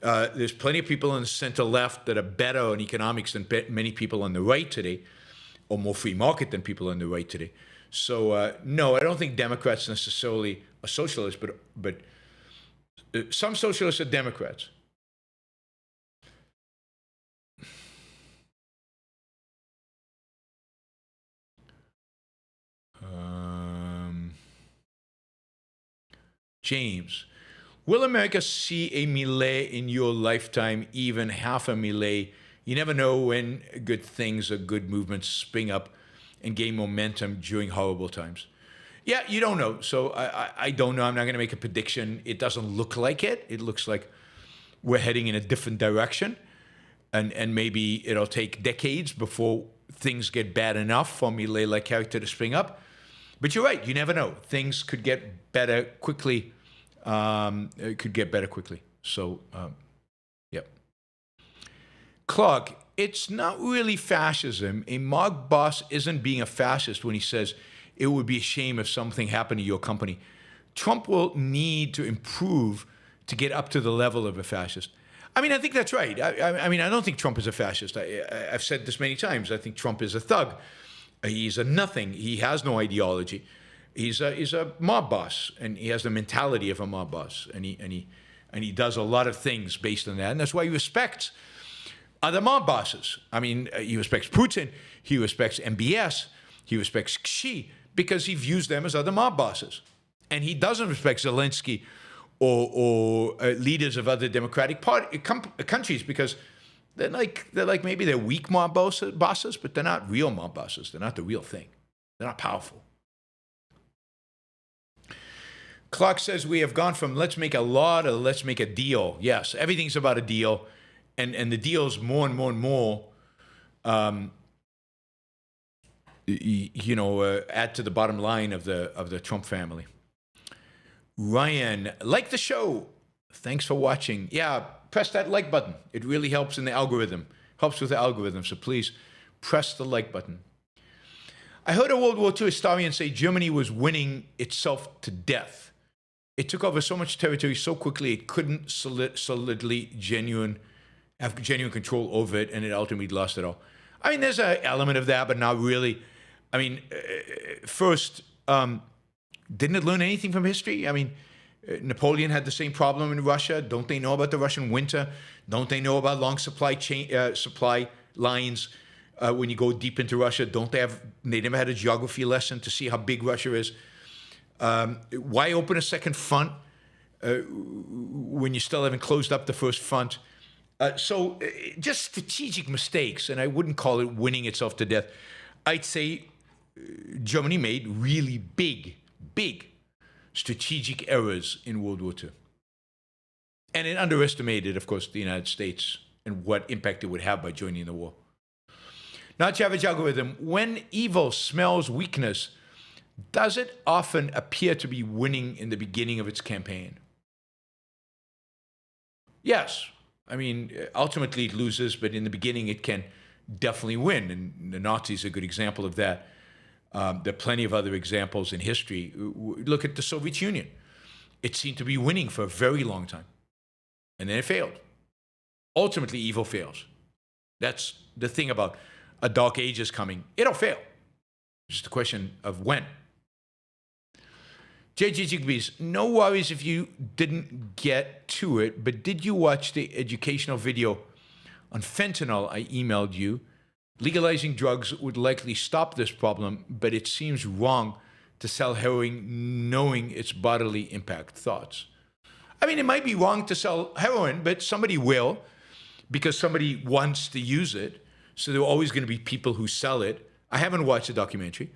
Speaker 2: There's plenty of people on the center left that are better on economics than many people on the right today, or more free market than people on the right today. So no, I don't think Democrats necessarily are socialists, but some socialists are Democrats. James, will America see a melee in your lifetime, even half a melee? You never know when good things or good movements spring up and gain momentum during horrible times. Yeah, you don't know. So I don't know. I'm not going to make a prediction. It doesn't look like it. It looks like we're heading in a different direction. And maybe it'll take decades before things get bad enough for melee-like character to spring up. But you're right. You never know. Things could get better quickly. It could get better quickly. So, yep. Clark, it's not really fascism. A mob boss isn't being a fascist when he says it would be a shame if something happened to your company. Trump will need to improve to get up to the level of a fascist. I mean, I think that's right. I mean, I don't think Trump is a fascist. I've said this many times. I think Trump is a thug. He's a nothing. He has no ideology. He's a mob boss, and he has the mentality of a mob boss, and he does a lot of things based on that, and that's why he respects other mob bosses. I mean, he respects Putin, he respects MBS, he respects Xi, because he views them as other mob bosses, and he doesn't respect Zelensky or leaders of other democratic countries because they're like maybe they're weak mob bosses, but they're not real mob bosses. They're not the real thing. They're not powerful. Clark says we have gone from let's make a law to let's make a deal. Yes, everything's about a deal, and the deals more and more and more, add to the bottom line of the Trump family. Ryan, like the show. Thanks for watching. Yeah, press that like button. It really helps in the algorithm. Helps with the algorithm. So please press the like button. I heard a World War II historian say Germany was winning itself to death. It took over so much territory so quickly it couldn't solidly have genuine control over it, and it ultimately lost it all. I mean, there's an element of that, but not really. I mean, first, didn't it learn anything from history? I mean, Napoleon had the same problem in Russia. Don't they know about the Russian winter? Don't they know about long supply lines when you go deep into Russia? They never had a geography lesson to see how big Russia is. Why open a second front when you still haven't closed up the first front? So just strategic mistakes, and I wouldn't call it winning itself to death. I'd say Germany made really big strategic errors in World War II. And it underestimated, of course, the United States and what impact it would have by joining the war. Not Savage algorithm. When evil smells weakness, does it often appear to be winning in the beginning of its campaign? Yes. I mean, ultimately it loses, but in the beginning it can definitely win. And the Nazis are a good example of that. There are plenty of other examples in history. Look at the Soviet Union. It seemed to be winning for a very long time. And then it failed. Ultimately, evil fails. That's the thing about a dark age is coming. It'll fail. It's just a question of when. JJ Jigbees, no worries if you didn't get to it, but did you watch the educational video on fentanyl I emailed you? Legalizing drugs would likely stop this problem, but it seems wrong to sell heroin knowing its bodily impact. Thoughts? I mean, it might be wrong to sell heroin, but somebody will because somebody wants to use it. So there are always going to be people who sell it. I haven't watched the documentary.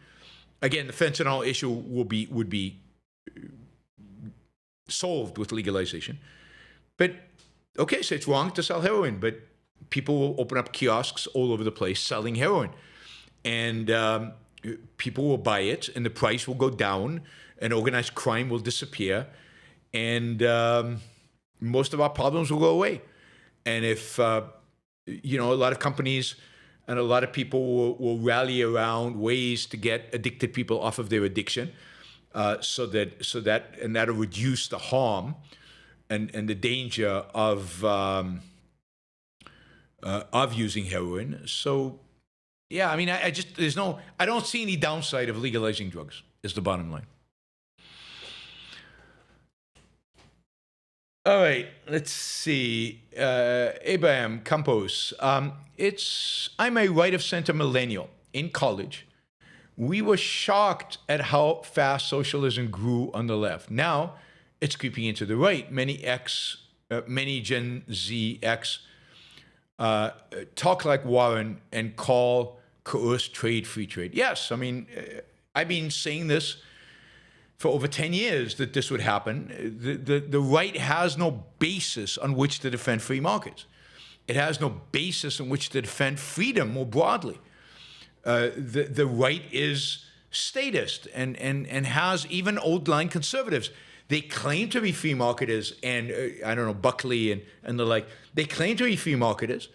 Speaker 2: Again, the fentanyl issue would be solved with legalization. But okay, so it's wrong to sell heroin, but people will open up kiosks all over the place selling heroin. And people will buy it, and the price will go down, and organized crime will disappear, and most of our problems will go away. And if, a lot of companies and a lot of people will rally around ways to get addicted people off of their addiction, so that'll reduce the harm and the danger of using heroin. So, yeah, I mean, I don't see any downside of legalizing drugs. Is the bottom line. All right, let's see. Abraham Campos. I'm a right-of-center millennial in college. We were shocked at how fast socialism grew on the left. Now it's creeping into the right. Many Gen Z X talk like Warren and call coerced trade free trade. Yes, I mean, I've been saying this for over 10 years that this would happen. The right has no basis on which to defend free markets. It has no basis on which to defend freedom more broadly. The right is statist and has even old line conservatives. They claim to be free marketers, and Buckley and the like. They claim to be free marketers,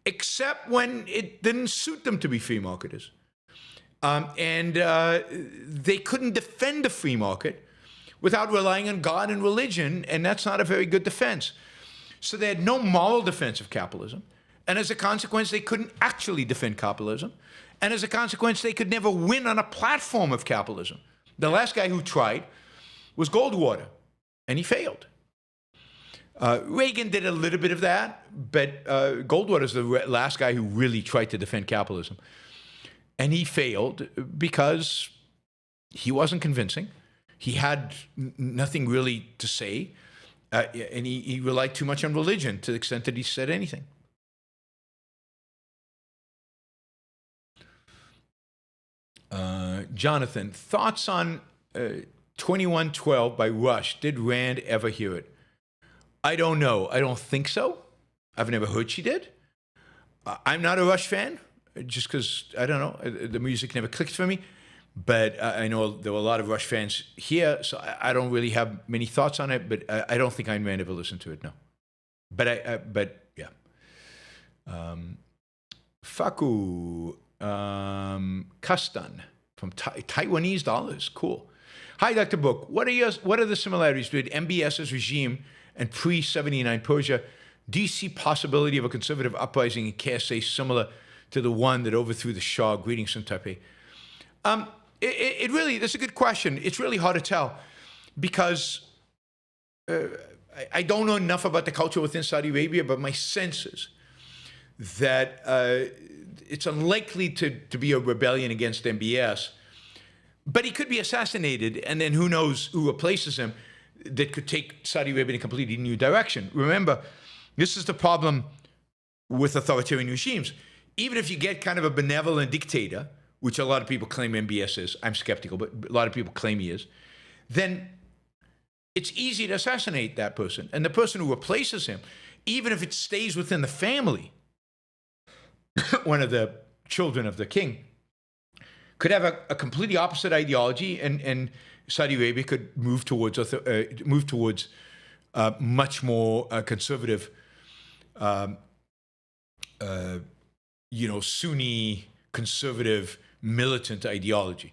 Speaker 2: except when it didn't suit them to be free marketers. They couldn't defend the free market without relying on God and religion, and that's not a very good defense. So they had no moral defense of capitalism, and as a consequence, they couldn't actually defend capitalism, and as a consequence, they could never win on a platform of capitalism. The last guy who tried was Goldwater, and he failed. Reagan did a little bit of that, but Goldwater's the last guy who really tried to defend capitalism. And he failed because he wasn't convincing. He had nothing really to say, and he relied too much on religion to the extent that he said anything. Jonathan, thoughts on 2112 by Rush? Did Rand ever hear it? I don't know. I don't think so. I've never heard she did. I'm not a Rush fan, just because, I don't know, the music never clicked for me. But I know there were a lot of Rush fans here, so I don't really have many thoughts on it, but I don't think Ayn Rand ever listened to it, no. But yeah. Faku Kastan from Taiwanese dollars, cool. Hi, Dr. Brook. What are the similarities between MBS's regime and pre-79 Persia? Do you see possibility of a conservative uprising in KSA similar to the one that overthrew the Shah? Greetings from Taipei. It really, that's a good question. It's really hard to tell because I don't know enough about the culture within Saudi Arabia, but my sense is that it's unlikely to be a rebellion against MBS, but he could be assassinated, and then who knows who replaces him that could take Saudi Arabia in a completely new direction. Remember, this is the problem with authoritarian regimes. Even if you get kind of a benevolent dictator, which a lot of people claim MBS is, I'm skeptical, but a lot of people claim he is, then it's easy to assassinate that person. And the person who replaces him, even if it stays within the family, one of the children of the king, could have a completely opposite ideology, and Saudi Arabia could move towards much more conservative, Sunni conservative militant ideology.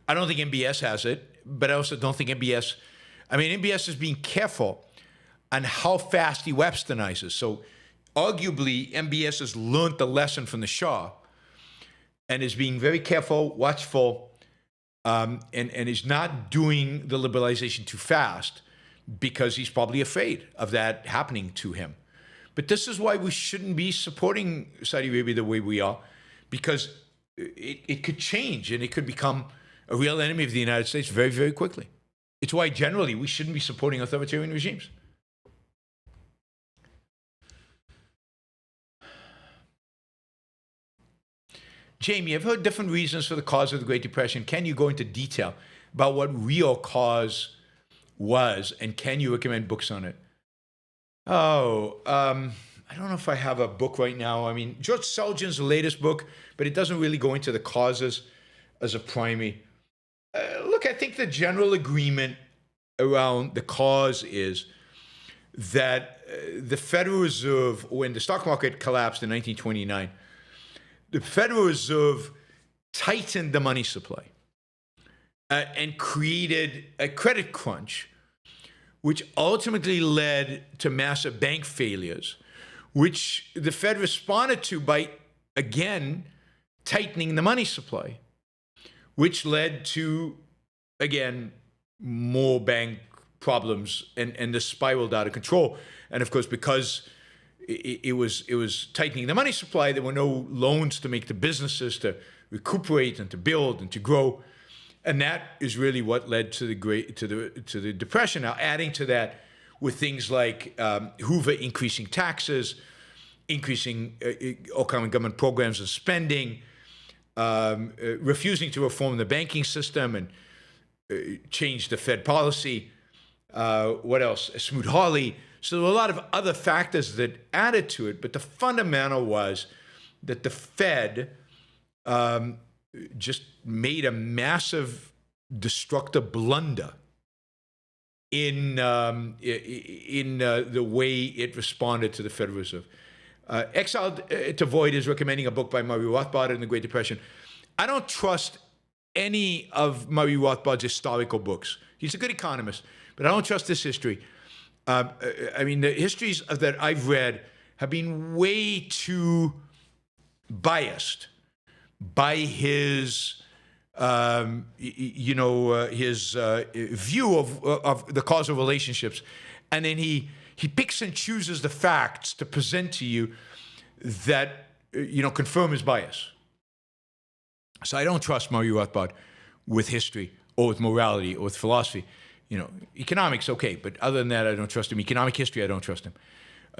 Speaker 2: I don't think MBS has it, but I also don't think MBS is being careful on how fast he Websternizes. So arguably, MBS has learned the lesson from the Shah and is being very careful, watchful, and is not doing the liberalization too fast because he's probably afraid of that happening to him. But this is why we shouldn't be supporting Saudi Arabia the way we are, because it could change and it could become a real enemy of the United States very, very quickly. It's why generally we shouldn't be supporting authoritarian regimes. Jamie, I've heard different reasons for the cause of the Great Depression. Can you go into detail about what real cause was, and can you recommend books on it? I don't know if I have a book right now. I mean, George Selgin's latest book, but it doesn't really go into the causes as a primary. Look, I think the general agreement around the cause is that the Federal Reserve, when the stock market collapsed in 1929, the Federal Reserve tightened the money supply and created a credit crunch, which ultimately led to massive bank failures, which the Fed responded to by, again, tightening the money supply, which led to, again, more bank problems, and this spiraled out of control. And of course, because it was tightening the money supply, there were no loans to make the businesses to recuperate and to build and to grow, and that is really what led to the Depression. Now, adding to that with things like Hoover increasing taxes, increasing all kind of government programs and spending, refusing to reform the banking system and change the Fed policy. What else? Smoot-Hawley. So there were a lot of other factors that added to it, but the fundamental was that the Fed just made a massive destructive blunder in the way it responded to the Federal Reserve. Exiled to Void is recommending a book by Murray Rothbard in the Great Depression. I don't trust any of Murray Rothbard's historical books. He's a good economist, but I don't trust his history. I mean, the histories that I've read have been way too biased by his, his view of the causal relationships, and then he picks and chooses the facts to present to you that confirm his bias. So I don't trust Murray Rothbard with history or with morality or with philosophy. Economics, okay, but other than that, I don't trust him. Economic history, I don't trust him.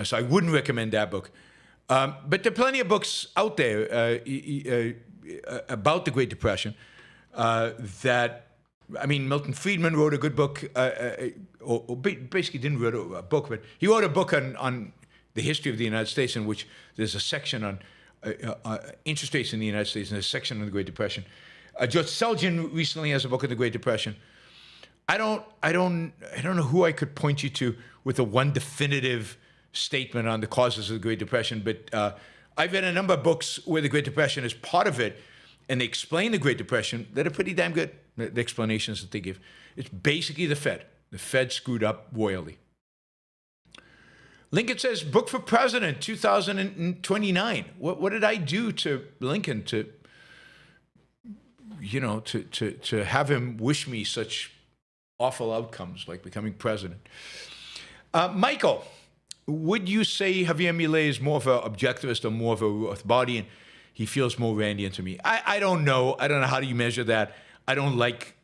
Speaker 2: So I wouldn't recommend that book. But there are plenty of books out there about the Great Depression Milton Friedman wrote a good book, or basically didn't write a book, but he wrote a book on the history of the United States, in which there's a section on interest rates in the United States and a section on the Great Depression. George Selgin recently has a book on the Great Depression. I don't know who I could point you to with a one definitive statement on the causes of the Great Depression, but I've read a number of books where the Great Depression is part of it, and they explain the Great Depression that are pretty damn good, the explanations that they give. It's basically the Fed. The Fed screwed up royally. Lincoln says, book for president, 2029. What did I do to Lincoln to have him wish me such awful outcomes like becoming president? Michael, would you say Javier Milei is more of an objectivist or more of a Rothbardian? He feels more Randian to me. I don't know. I don't know how do you measure that. I don't like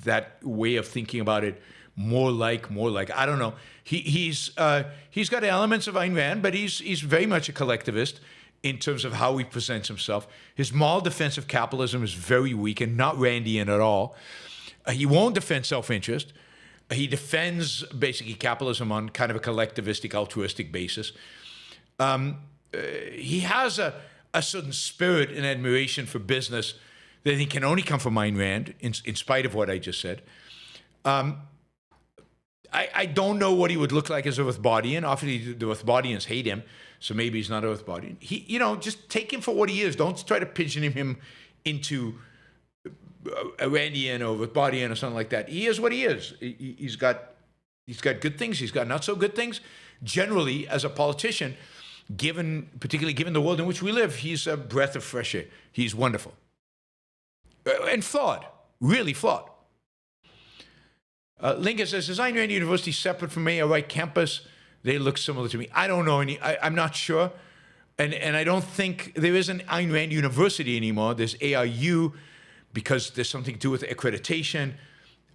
Speaker 2: that way of thinking about it. More like. I don't know. He's got elements of Ayn Rand, but he's very much a collectivist in terms of how he presents himself. His moral defense of capitalism is very weak and not Randian at all. He won't defend self-interest. He defends basically capitalism on kind of a collectivistic, altruistic basis. He has a certain spirit and admiration for business that he can only come from Ayn Rand, in spite of what I just said. I don't know what he would look like as a Rothbardian. Obviously, the Rothbardians hate him, so maybe he's not a Rothbardian. Just take him for what he is. Don't try to pigeon him into a Randian or Rothbardian or something like that. He is what he is. He's got good things. He's got not so good things. Generally, as a politician, particularly given the world in which we live, he's a breath of fresh air. He's wonderful. And flawed. Really flawed. Lincoln says, is Ayn Rand University separate from Maher Right campus? They look similar to me. I don't know any. I'm not sure. And I don't think there is an Ayn Rand University anymore. There's ARU because there's something to do with accreditation.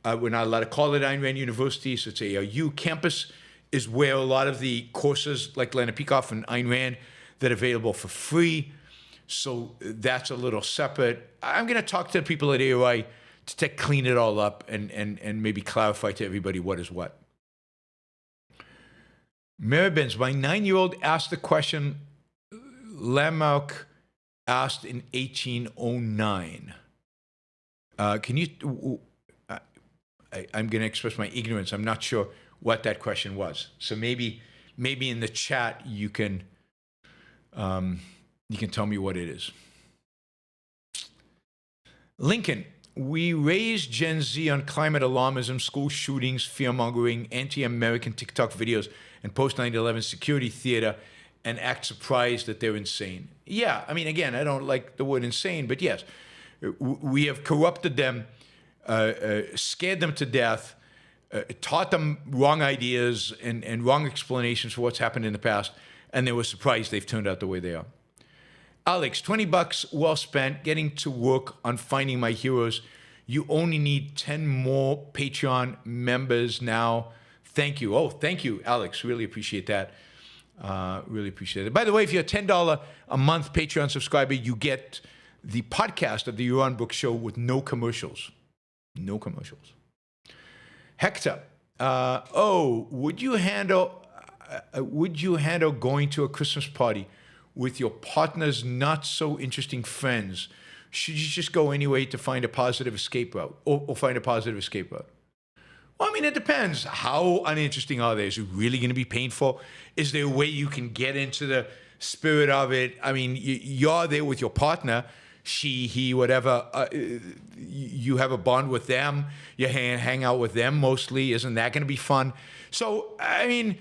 Speaker 2: We're not allowed to call it Ayn Rand University, so it's ARU. Campus is where a lot of the courses like Leonard Peikoff and Ayn Rand that are available for free. So that's a little separate. I'm going to talk to the people at AOI to clean it all up and maybe clarify to everybody what is what. Maribens, my 9-year-old asked the question Lamarck asked in 1809. Can you... I'm going to express my ignorance. I'm not sure what that question was. So maybe in the chat you can tell me what it is. Lincoln, we raised Gen Z on climate alarmism, school shootings, fear-mongering, anti-American TikTok videos, and post-9/11 security theater, and act surprised that they're insane. Yeah, I mean, again, I don't like the word insane, but yes, we have corrupted them, scared them to death, taught them wrong ideas and wrong explanations for what's happened in the past, and they were surprised they've turned out the way they are. Alex, $20 well spent getting to work on finding my heroes. You only need 10 more Patreon members now. Thank you. Oh, thank you, Alex. Really appreciate that. Really appreciate it. By the way, if you're a $10 a month Patreon subscriber, you get the podcast of the Yaron Brook Show with no commercials. No commercials. Hector, would you handle going to a Christmas party with your partner's not so interesting friends? Should you just go anyway to find a positive escape route or find a positive escape route? Well, I mean, it depends. How uninteresting are they? Is it really going to be painful? Is there a way you can get into the spirit of it? I mean, you're there with your partner, she, he, whatever. You have a bond with them. You hang out with them mostly. Isn't that going to be fun? So, I mean,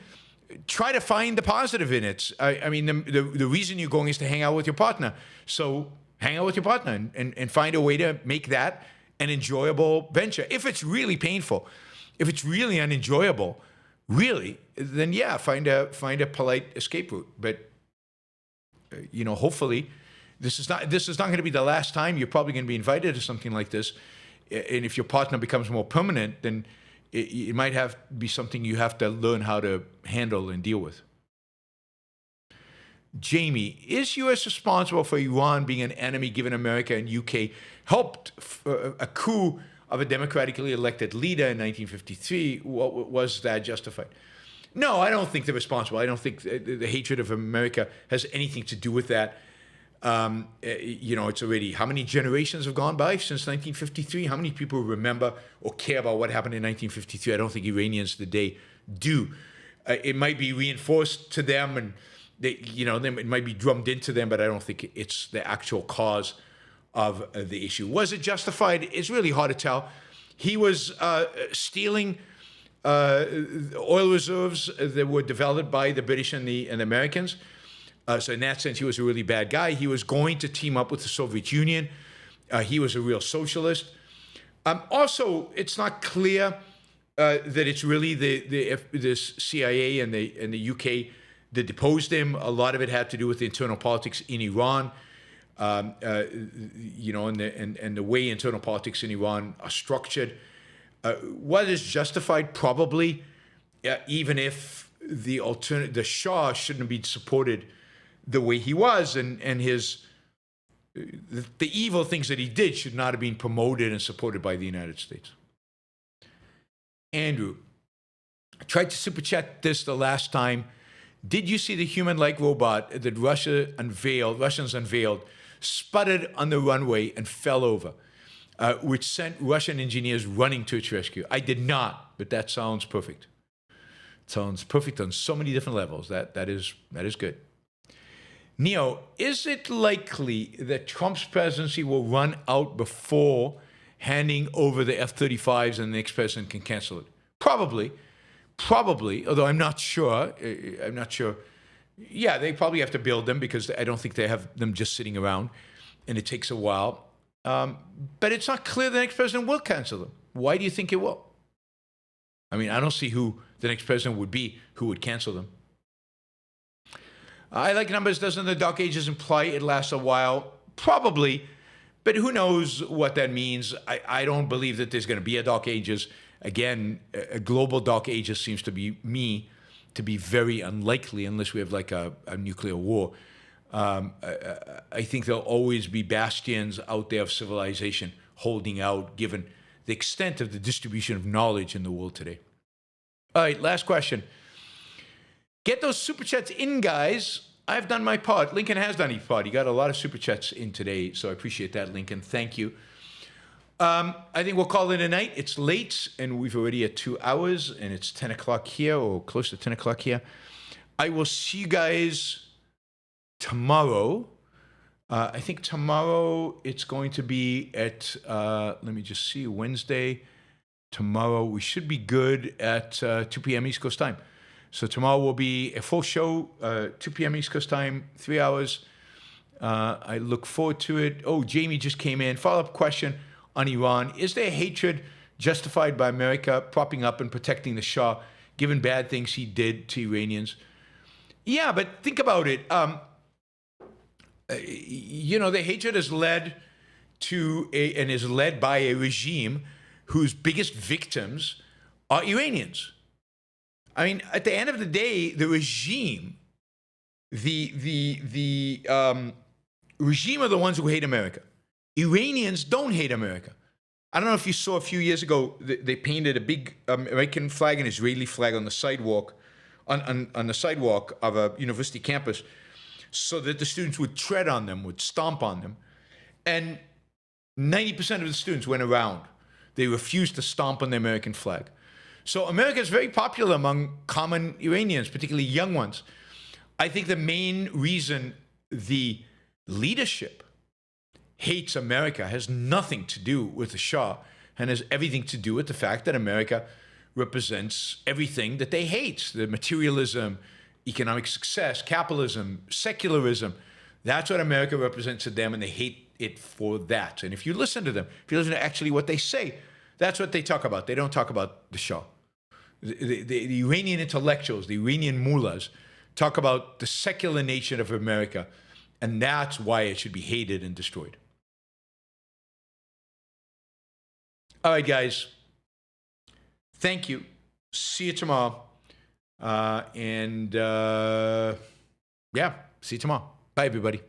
Speaker 2: try to find the positive in it. I mean, the reason you're going is to hang out with your partner. So hang out with your partner and find a way to make that an enjoyable venture. If it's really painful, if it's really unenjoyable, really, then yeah, find a polite escape route. But hopefully, this is not going to be the last time you're probably going to be invited to something like this. And if your partner becomes more permanent, then it might have be something you have to learn how to handle and deal with. Jamie, is U.S. responsible for Iran being an enemy given America and UK helped a coup of a democratically elected leader in 1953? Was that justified? No, I don't think they're responsible. I don't think the hatred of America has anything to do with that. It's already, how many generations have gone by since 1953? How many people remember or care about what happened in 1953? I don't think Iranians today do. It might be reinforced to them and it might be drummed into them, but I don't think it's the actual cause of the issue. Was it justified? It's really hard to tell. He was stealing oil reserves that were developed by the British and the Americans. So in that sense, he was a really bad guy. He was going to team up with the Soviet Union. He was a real socialist. Also, it's not clear that it's really the CIA and the UK that deposed him. A lot of it had to do with the internal politics in Iran, and the way internal politics in Iran are structured. What is justified? Probably, even if the Shah shouldn't have been supported the way he was, and the evil things that he did should not have been promoted and supported by the United States. Andrew, I tried to super chat this the last time. Did you see the human-like robot that Russians unveiled, sputtered on the runway and fell over, which sent Russian engineers running to its rescue? I did not, but that sounds perfect. It sounds perfect on so many different levels. That is good. Neo, is it likely that Trump's presidency will run out before handing over the F-35s and the next president can cancel it? Probably, although I'm not sure. Yeah, they probably have to build them because I don't think they have them just sitting around, and it takes a while. But it's not clear the next president will cancel them. Why do you think it will? I mean, I don't see who the next president would be who would cancel them. I like numbers. Doesn't the Dark Ages imply it lasts a while? Probably, but who knows what that means. I don't believe that there's going to be a Dark Ages. Again, a global Dark Ages seems to be very unlikely unless we have like a nuclear war. I think there'll always be bastions out there of civilization holding out, given the extent of the distribution of knowledge in the world today. All right, last question. Get those super chats in, guys. I've done my part. Lincoln has done his part. He got a lot of super chats in today, so I appreciate that, Lincoln. Thank you. I think we'll call it a night. It's late, and we've already at 2 hours, and it's 10 o'clock here, or close to 10 o'clock here. I will see you guys tomorrow. I think tomorrow it's going to be at, let me just see, Wednesday. Tomorrow we should be good at 2 p.m. East Coast time. So tomorrow will be a full show, 2 p.m. East Coast time, 3 hours. I look forward to it. Oh, Jamie just came in. Follow-up question on Iran. Is there hatred justified by America propping up and protecting the Shah, given bad things he did to Iranians? Yeah, but think about it. The hatred is led to and is led by a regime whose biggest victims are Iranians. I mean, at the end of the day, the regime, the regime are the ones who hate America. Iranians don't hate America. I don't know if you saw a few years ago, they painted a big American flag and Israeli flag on the sidewalk, on the sidewalk of a university campus, so that the students would tread on them, would stomp on them. And 90% of the students went around. They refused to stomp on the American flag. So America is very popular among common Iranians, particularly young ones. I think the main reason the leadership hates America has nothing to do with the Shah and has everything to do with the fact that America represents everything that they hate, the materialism, economic success, capitalism, secularism. That's what America represents to them, and they hate it for that. And if you listen to them, if you listen to actually what they say, that's what they talk about. They don't talk about the Shah. The Iranian intellectuals, the Iranian mullahs, talk about the secular nature of America, and that's why it should be hated and destroyed. All right, guys. Thank you. See you tomorrow. See you tomorrow. Bye, everybody.